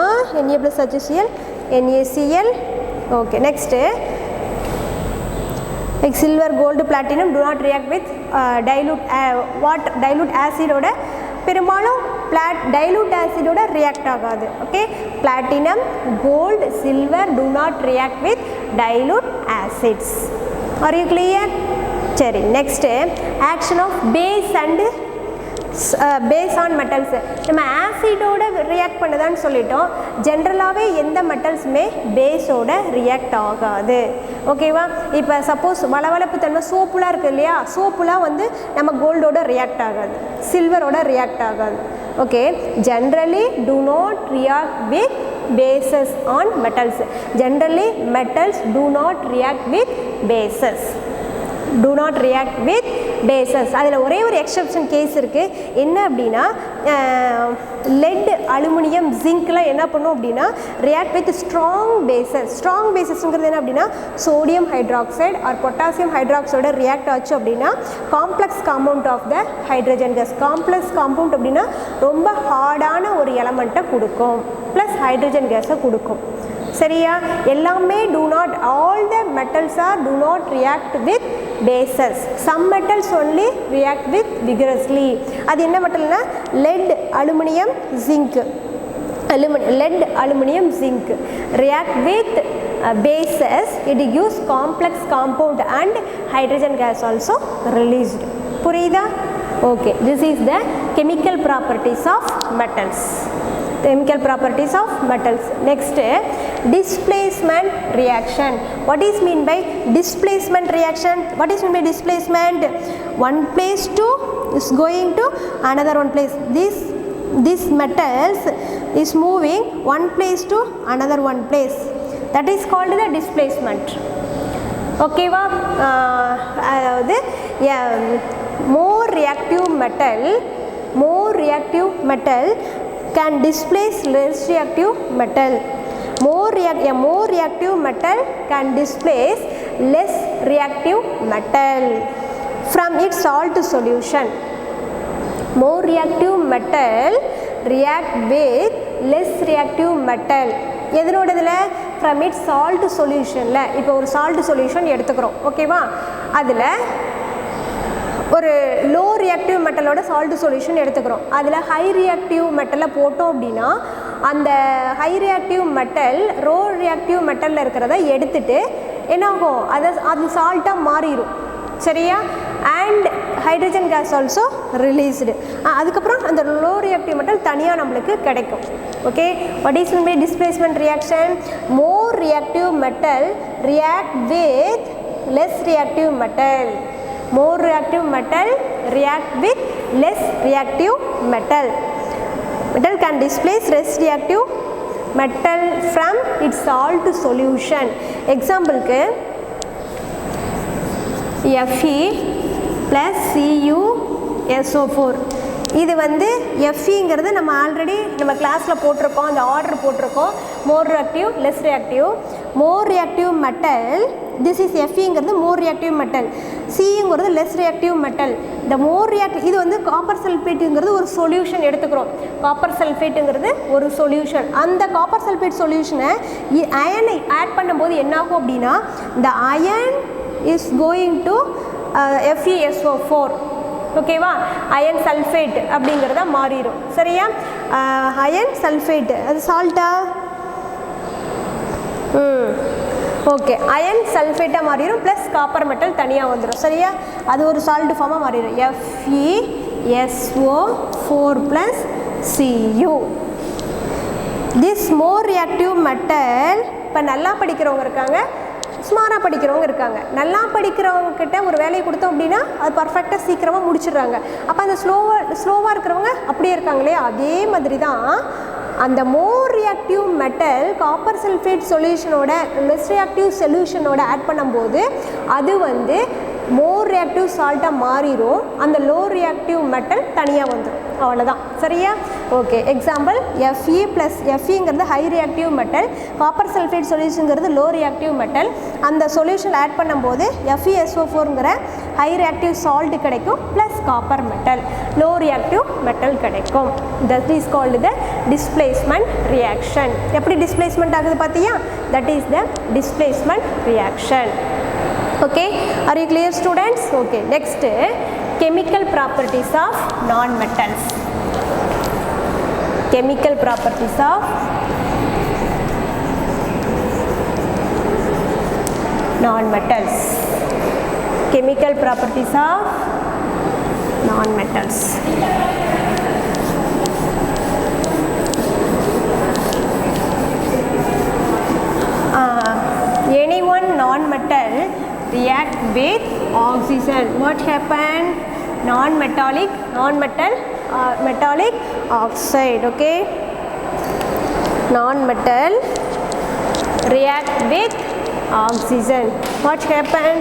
Na plus HCl, NaCl. Okay, next, like silver, gold, platinum do not react with dilute acid ஓட பெரும்பாலும் dilute acid ஓட react ஆகாது. Okay, platinum, gold, silver do not react with dilute acids. Are you clear? சரி, next, action of base and base on metals. நம்ம ஆசிடோட react பண்ணுதான்னு சொல்லிட்டோம். ஜென்ரலாகவே எந்த மெட்டல்ஸுமே பேஸோட ரியாக்ட் ஆகாது. ஓகேவா? இப்போ சப்போஸ் வளவளப்பு தன்மை சோப்புலாம் இருக்குது இல்லையா, சோப்புலாம் வந்து நம்ம கோல்டோட ரியாக்ட் ஆகாது, சில்வரோட ரியாக்ட் ஆகாது. Okay, generally do not react with bases on metals. Generally metals do not react with bases. Do not react with bases. அதில் ஒரே ஒரு எக்ஸெப்ஷன் கேஸ் இருக்குது. என்ன அப்படின்னா, லெட், அலுமினியம், ஜிங்க்லாம் என்ன பண்ணும் அப்படின்னா react with strong bases. Strong பேசஸ்ங்கிறது என்ன அப்படின்னா சோடியம் ஹைட்ராக்சைடு ஆர் பொட்டாசியம் ஹைட்ராக்சைடோட ரியாக்ட் ஆச்சு அப்படின்னா complex compound of the hydrogen gas. Complex compound அப்படின்னா ரொம்ப ஹார்டான ஒரு எலமெண்ட்டை கொடுக்கும், ப்ளஸ் ஹைட்ரஜன் கேஸை கொடுக்கும். சரியா? எல்லாமே do not, all the metals are do not react with bases. Some metals only react with vigorously. அது என்ன மெட்டல்னா lead, aluminium, zinc. lead, aluminum, zinc. React with bases, it gives complex compound and hydrogen gas also released. புரியுதா? Okay, this is the chemical properties of metals. Chemical properties of metals. Next, displacement reaction. What is mean by displacement reaction? What is mean by displacement? One place to is going to another one place. This metals is moving one place to another one place. That is called the displacement. Okay va? More reactive metal can displace less reactive metal. More reactive metal can displace less reactive metal from its salt solution. More reactive metal react with less reactive metal. எதனோடதுல? from its salt solutionல. இப்போ ஒரு salt solution எடுத்துக்கிறோம், ஓகேவா? அதில் ஒரு low reactive மெட்டலோட salt solution எடுத்துக்கிறோம். அதில் ஹை ரியாக்டிவ் மெட்டலை போட்டோம் அப்படின்னா அந்த high reactive metal low reactive மெட்டலில் இருக்கிறத எடுத்துட்டு என்னாகும், அது சால்ட்டாக மாறிடும். சரியா? And hydrogen gas also released. அதுக்கப்புறம் அந்த லோ ரியாக்டிவ் மெட்டல் தனியாக நம்மளுக்கு கிடைக்கும். Okay, what is mean by displacement reaction? More reactive metal react with less reactive metal. More reactive metal react with less reactive metal. Metal can displace less reactive metal from its salt solution. Example ku Fe plus CuSO4. இது வந்து Feங்கிறது நம்ம already நம்ம கிளாஸில் போட்டிருக்கோம், அந்த order போட்டிருக்கோம். More reactive, less reactive. More reactive metal, this is Feங்கிறது more reactive metal, Cங்கிறது லெஸ் ரியாக்டிவ் மெட்டல். இந்த மோர் ரியாக்டிவ் இது வந்து காப்பர் சல்ஃபேட்டுங்கிறது ஒரு சொல்யூஷன் எடுத்துக்கிறோம். காப்பர் சல்ஃபேட்டுங்கிறது ஒரு சொல்யூஷன். அந்த காப்பர் சல்ஃபேட் சொல்யூஷனை அயனை ஆட் பண்ணும்போது என்னாகும் அப்படின்னா இந்த iron is going to FeSO4. ஓகேவா? அயன் சல்ஃபேட் அப்படிங்கிறதா மாறிடும். சரியா? அயன் சல்ஃபேட் அது சால்ட்டா? ஓகே, அயன் சல்ஃபேட்டாக மாறிடும், ப்ளஸ் காப்பர் மெட்டல் தனியாக வந்துடும். சரியா? அது ஒரு சால்ட் ஃபார்மாக மாறிடும். FeSO4 + Cu. This more reactive metal. இப்போ நல்லா படிக்கிறவங்க இருக்காங்க, ஸ்மாராக படிக்கிறவங்க இருக்காங்க. நல்லா படிக்கிறவங்க கிட்ட ஒரு வேலையை கொடுத்தோம் அப்படின்னா அது பர்ஃபெக்டாக சீக்கிரமாக முடிச்சிடுறாங்க. அப்போ அந்த ஸ்லோவாக இருக்கிறவங்க அப்படியே இருக்காங்களே, அதே மாதிரி தான் அந்த more reactive metal copper sulphate சொல்யூஷனோட லெஸ் ரியாக்டிவ் சொல்யூஷனோட ஆட் பண்ணும்போது அது வந்து மோர் ரியாக்டிவ் சால்ட்டாக மாறிடும். அந்த லோ ரியாக்டிவ் மெட்டல் தனியாக வந்துடும். அவ்வளோதான். சரியா? ஓகே, எக்ஸாம்பிள் Fe + Feங்கிறது high reactive metal, copper sulphate சொல்யூஷனுங்கிறது லோ ரியாக்டிவ் மெட்டல். அந்த சொல்யூஷன் ஆட் பண்ணும்போது FeSO4ங்கிற ஹை ரியாக்டிவ் சால்ட் கிடைக்கும், plus copper metal, low reactive metal கிடைக்கும். That is called the displacement reaction. எப்படி டிஸ்பிளேஸ்மெண்ட் ஆகுது பார்த்தியா? That is the displacement reaction. Okay, are you clear students? Okay, next chemical properties of non-metals. Chemical properties of non-metals. Chemical properties of non-metals. Any one non-metal react with oxygen. What happened? Non-metallic metallic oxide. Okay, non-metal react with oxygen. What happened?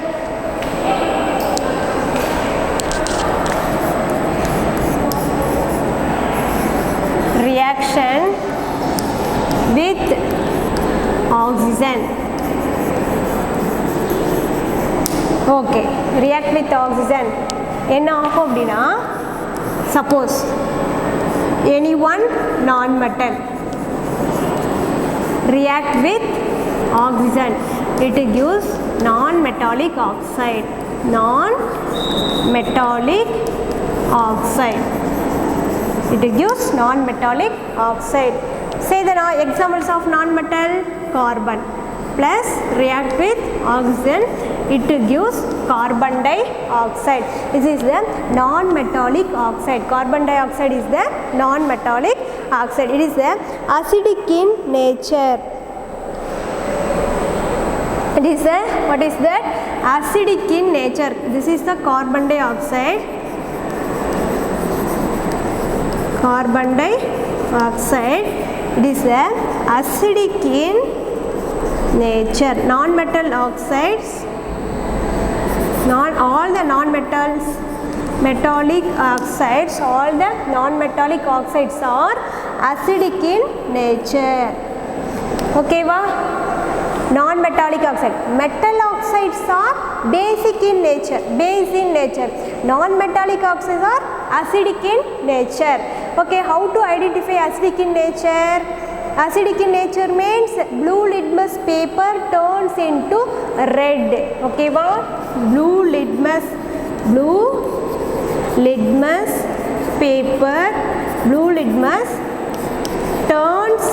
Reaction with oxygen. Okay, react with oxygen என்ன ஆகும் அப்படின்னா, suppose any one நான் metal react with oxygen, it gives நான் metallic oxide. non-metallic oxide, it gives non-metallic oxide. Say the examples of non-metal. Carbon plus react with oxygen, it gives carbon dioxide. This is the non-metallic oxide. Carbon dioxide is the non-metallic oxide. It is the acidic in nature. It is a, what is that? Acidic in nature. This is the carbon dioxide. Carbon dioxide. It is a acidic in nature. Non-metal oxides, all the non-metals, metallic oxides, all the non-metallic oxides are acidic in nature. Okay va? Non-metallic oxide. Metal oxides are basic in nature, base in nature. Non-metallic oxides are acidic in nature. Okay, how to identify acidic in nature? Acidic in nature means blue litmus paper turns into red. Okay va? Blue litmus paper, blue litmus turns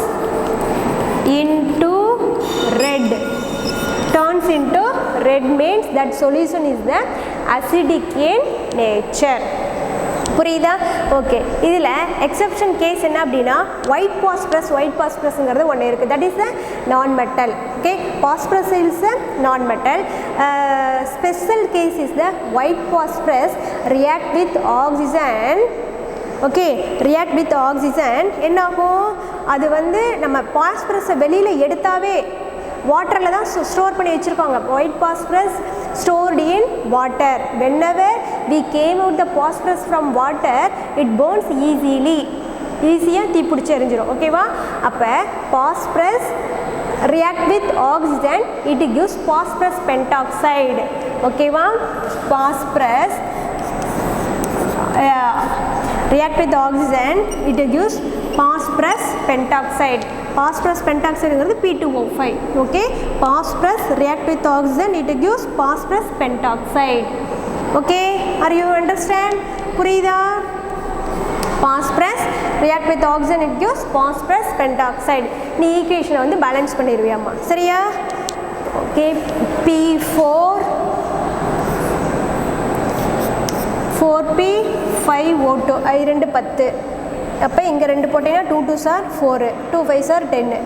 into red. Turns into red means that solution is the acidic in nature. புரியுதா? Okay, இதில் exception case என்ன அப்படின்னா white பாஸ்பரஸ்ங்கிறது ஒன்று இருக்குது. That is the non metal. Okay, phosphorus is a non metal. Special case is the white phosphorus react with oxygen. Okay, react with oxygen என்னாகும்? அது வந்து நம்ம பாஸ்பரஸை வெளியில் எடுத்தாவே வாட்டரில் தான் ஸ்டோர் பண்ணி வச்சுருக்காங்க. White phosphorus stored in water. Whenever we came out the phosphorus from water, it burns easily. ஈஸியாக தீப்பிடிச்சு எரிஞ்சிடும். ஓகேவா? அப்போ phosphorus react with oxygen, it gives phosphorus pentoxide. ஓகேவா? Phosphorus react with oxygen, it gives phosphorus pentoxide. Phosphorus pentoxide is P2O5. Okay, phosphorus react with oxygen, it gives phosphorus pentoxide. Okay, are you understand? Purida? Phosphorus react with oxygen, it gives phosphorus pentoxide. நீ equation வந்து balance பண்ணிடுவியாமா, சரியா? Okay, P4 4P 5O2 I 2 10. அப்போ இங்கே 2 போட்டிங்கன்னா 2 2s are 4, 2 5s are 10.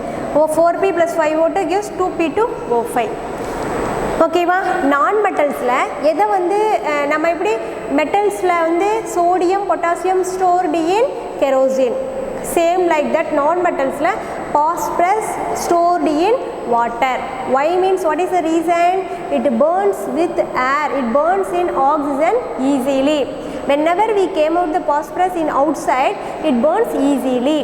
4P plus 5O2 gives 2P2O5. ஓகேவா? நான் மெட்டல்ஸில் எதை வந்து நம்ம எப்படி மெட்டல்ஸில் வந்து sodium potassium stored in kerosene, same like that non மெட்டல்ஸில் phosphorus stored in water. Why means what is the reason? It burns with air, it burns in oxygen easily. Whenever we came out the phosphorus in outside, it burns easily.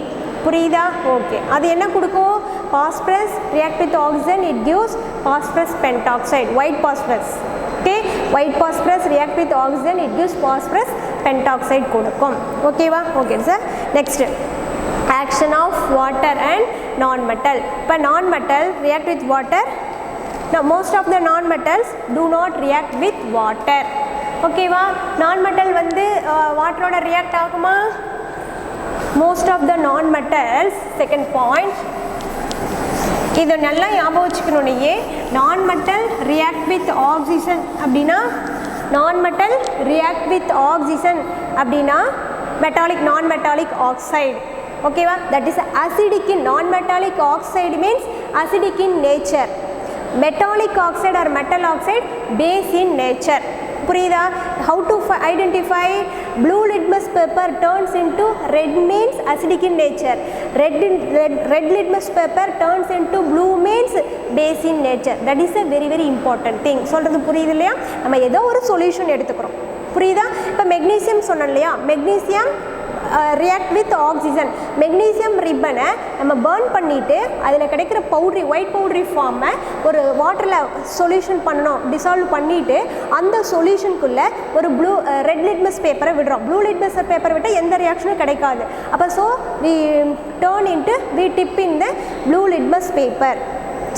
புரியுதா? Okay, அது என்ன கொடுக்கும்? phosphorus react with oxygen, it gives phosphorus pentoxide, white phosphorus. Okay, white phosphorus react with oxygen, it gives phosphorus pentoxide கொடுக்கும். ஓகேவா? Okay sir. Next, action of water and non-metal. இப்போ non-metal react with water. Now most of the non-metals do not react with water. ஓகேவா? non-metal வந்து வாட்டரோட react ஆகுமா? most of the non-metals, second point, இது நல்லா ஞாபகம் வச்சுக்கணும்னே. non-metal react with oxygen அப்படின்னா, non-metal react with oxygen அப்படின்னா metallic non-metallic oxide. ஓகேவா? that is acidic in, non-metallic oxide means acidic in nature. metallic oxide or metal oxide base in nature. புரியுதா? how to identify? blue litmus paper turns into red means acidic in nature. Red litmus paper turns into blue means base in nature. that is a very very important thing. சொல்றது புரியுது இல்லையா? நம்ம ஏதோ ஒரு solution எடுத்துக்கிறோம். புரியுதா? இப்போ magnesium சொன்னோம் இல்லையா? Magnesium react with oxygen. Magnesium ரிப்பனை நம்ம பர்ன் பண்ணிவிட்டு அதில் கிடைக்கிற பவுட்ரி, ஒயிட் பவுட்ரி ஃபார்மை ஒரு வாட்டரில் சொல்யூஷன் பண்ணணும், டிசால்வ் பண்ணிவிட்டு அந்த சொல்யூஷனுக்குள்ளே ஒரு ரெட் லிட்மஸ் பேப்பரை விடுறோம். ப்ளூ லிட்மஸ் பேப்பரை விட்டால் எந்த ரியாக்ஷனும் கிடைக்காது. அப்போ so we turn into we dip in the blue litmus paper,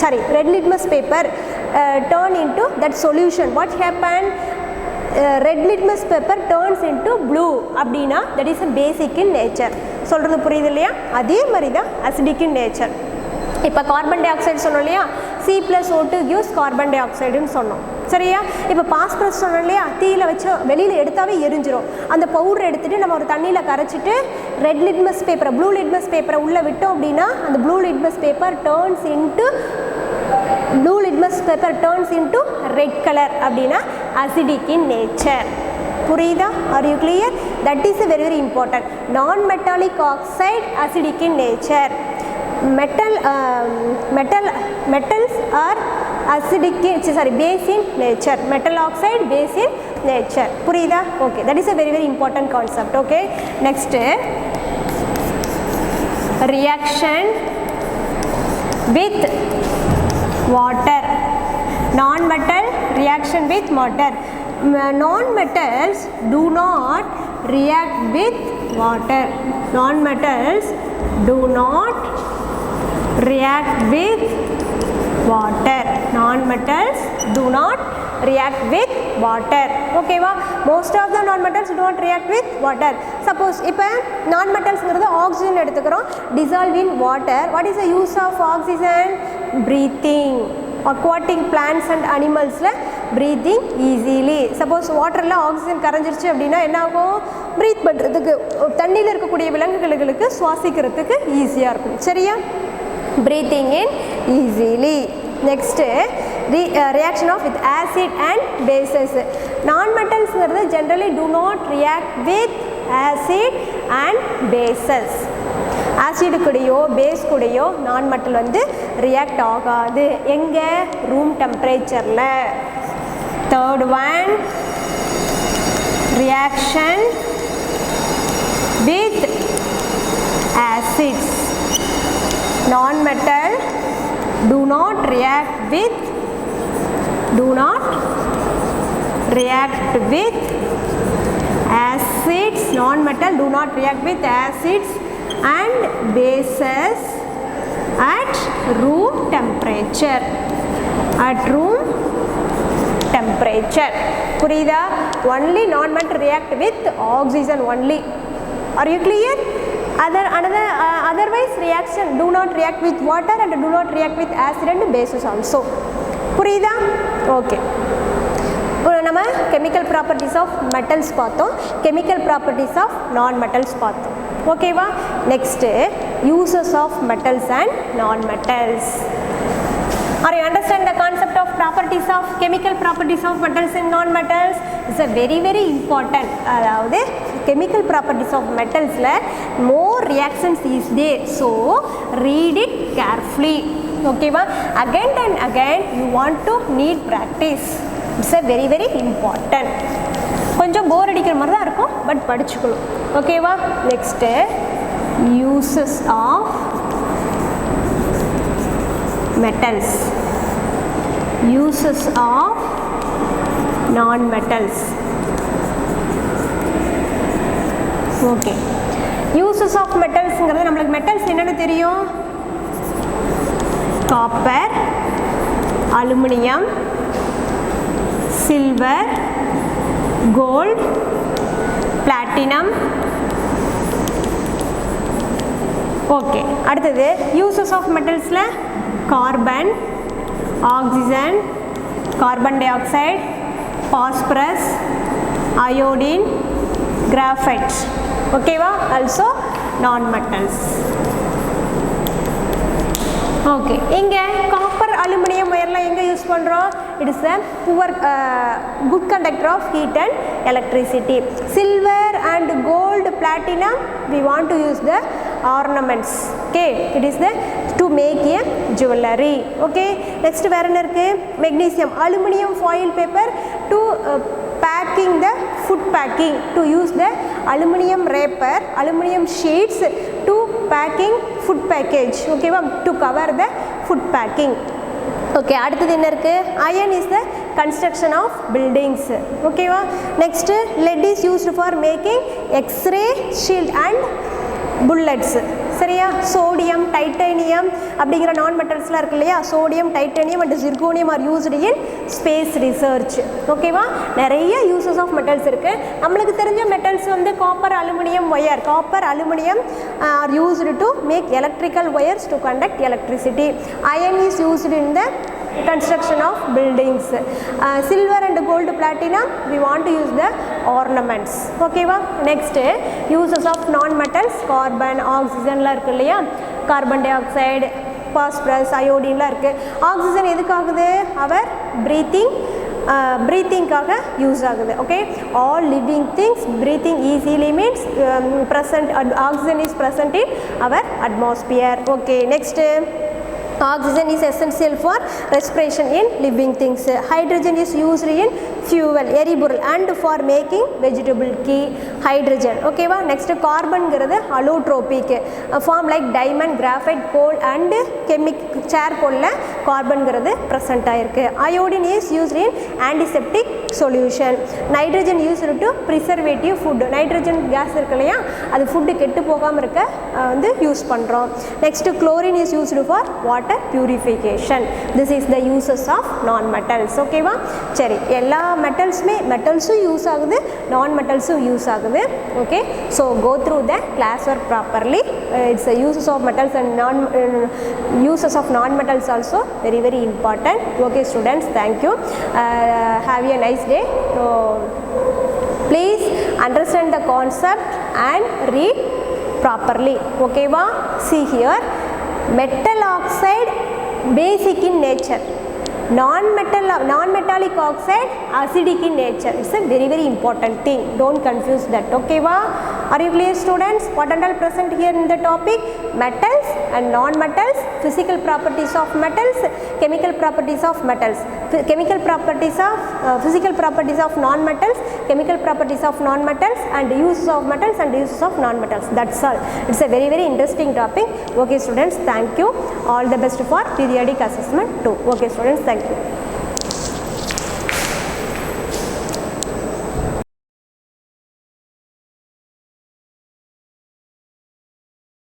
sorry red litmus paper turn into that solution. What happen? red litmus paper turns into blue அப்படின்னா that is a basic in nature. சொல்கிறது புரியுது இல்லையா? அதே மாதிரி தான் acidic in nature. இப்போ carbon di oxide சொன்னோம் இல்லையா, C+O2 gives கார்பன் டை ஆக்சைடுன்னு சொன்னோம் சரியா. இப்போ பாஸ்பரஸ் சொன்னோம் இல்லையா, தீயில் வச்சு வெளியில் எடுத்தாவே எரிஞ்சிரும். அந்த பவுடர் எடுத்துகிட்டு நம்ம ஒரு தண்ணியில் கரைச்சிட்டு ரெட் லிட்மஸ் பேப்பரை ப்ளூ லிட்மஸ் பேப்பரை உள்ளே விட்டோம் அப்படின்னா அந்த blue litmus paper turns into red colour அப்படின்னா அசிடிக் இன் நேச்சர். புரியுதா? Are you clear? That is very very important. Non metallic oxide acidic in nature. metals are acidic base in nature. Metal oxide base in nature. புரியுதா? okay, that is a very very important concept. okay, next reaction with water. Non-metal reaction with water. Non-metals do not react with water. Non-metals do not react with water. Non-metals do not react with water. okay va? Most of the non-metals do not react with water. Suppose இப்போ non-metals ங்கிறது oxygen எடுத்துக்கிறோம், dissolve in water. What is the use of oxygen? Breathing. Aquatic plants and animalsல breathing easily. Suppose waterல oxygen கரைஞ்சிருச்சு அப்படின்னா என்ன ஆகும்? breathe பண்ணுறதுக்கு, தண்ணியில் இருக்கக்கூடிய விலங்குகளுக்கு சுவாசிக்கிறதுக்கு ஈஸியாக இருக்கும் சரியா. breathing in easily. next reaction of with acid and bases. non-metals generally do not react with acid and bases. acid கூடயோ பேஸ் கூடயோ non-metal react ஆகாது. எங்க? room temperature-ல. third one, reaction with acids. Non-metal do not react with acids. Non-metal do not react with acids and bases at room temperature. புரியுதா? only non-metal react with oxygen only. are you clear? Otherwise reaction do not react with water and do not react with acid and bases also. புரியுதா? okay, நம்ம chemical properties of metals பார்த்தோம், chemical properties of non-metals பார்த்தோம். ஓகேவா? next uses of metals and non-metals. Are you understand the concept of properties of chemical properties of metals and non-metals? It's a very very important. அதாவது chemical properties of metals-ல more reactions is there, so read it carefully. ஓகேவா? again and again you want to need practice. It's a very very important. கொஞ்சம் போர் அடிக்கிற மாதிரி தான் இருக்கும், but படிச்சுக்கணும். ஓகேவா? next uses of metals. uses of non-metals. okay, uses of metals ங்கிறது நமக்கு metals என்னன்னு தெரியும்? Copper, aluminium, silver, gold, platinum. Okay, அடுத்தது uses of metals-ல carbon, oxygen, carbon dioxide, phosphorus, iodine, graphite. ஓகேவா? Also non-metals. ஓகே, இங்கே copper, aluminium வயர்லாம் எங்கே யூஸ் பண்ணுறோம்? It is a poor good conductor of heat and electricity. Silver and gold, platinum, we want to use the ornaments. okay, it is the to make a jewelry. okay, next வேற என்ன இருக்கு? magnesium, aluminum foil paper to packing the food packing, to use the aluminum wrapper, aluminum sheets to packing food package. okay va? To cover the food packing. okay, அடுத்தது என்ன இருக்கு? iron is the construction of buildings. okay va? next lead is used for making x-ray shield and bullets. சரியா? Sodium, titanium அப்படிங்கிற நான் மெட்டல்ஸ்லாம் இருக்கு இல்லையா? Sodium, titanium and zirconium R used in space research. ஓகேவா? நிறைய யூசஸ் ஆஃப் மெட்டல்ஸ் இருக்குது. நம்மளுக்கு தெரிஞ்ச மெட்டல்ஸ் வந்து copper, aluminium wire. Copper, aluminium are used to make electrical wires to conduct electricity. Iron is used in the construction of buildings. Silver and gold, platinum, we want to use the ornaments. Okay va? Next, uses of non metals. Carbon, oxygen la irukku illaya, carbon dioxide, phosphorus, iodine la irukku. Oxygen edukagudhu? Our breathing காக use ஆகுது. Okay, all living things breathing easily means present oxygen is present in our atmosphere. Okay, next, oxygen is essential for respiration in living things. Hydrogen is used in fuel, எரிபொருள், and for making vegetable ghee. Hydrogen. Okay va? Next, carbon ங்கிறது allotropic, form like diamond, graphite, coal and charcoal ல carbon ங்கிறது present ஆயிருக்கு. Iodine is used in antiseptic solution. Nitrogen used to preservative food. Nitrogen gas இருக்கு இல்லையா, அது food கெட்டு போகாமல் இருக்க வந்து யூஸ் பண்ணுறோம். Next, chlorine is used for water purification. This is the uses of non metals. ஓகேவா? சரி, எல்லா மெட்டல்ஸுமே மெட்டல்ஸும் யூஸ் ஆகுது, நான் மெட்டல்ஸும் யூஸ் ஆகுது. Okay, so go through the class work properly. It's uses of metals and uses of non metals also very very important. Okay students, thank you. Have a nice day. So please understand the concept and read properly. Okay va? See here, metal oxide basic in nature, non-metallic oxide acidic in nature. It's a very very important thing, don't confuse that. Okay va? Are you clear students? What and all present here in the topic? Metals and non-metals, physical properties of metals, chemical properties of metals, chemical properties of physical properties of non-metals, chemical properties of non-metals, and uses of metals and uses of non-metals. That's all. It's a very very interesting topic. Okay students, thank you. All the best for periodic assessment too. Okay students, thank you.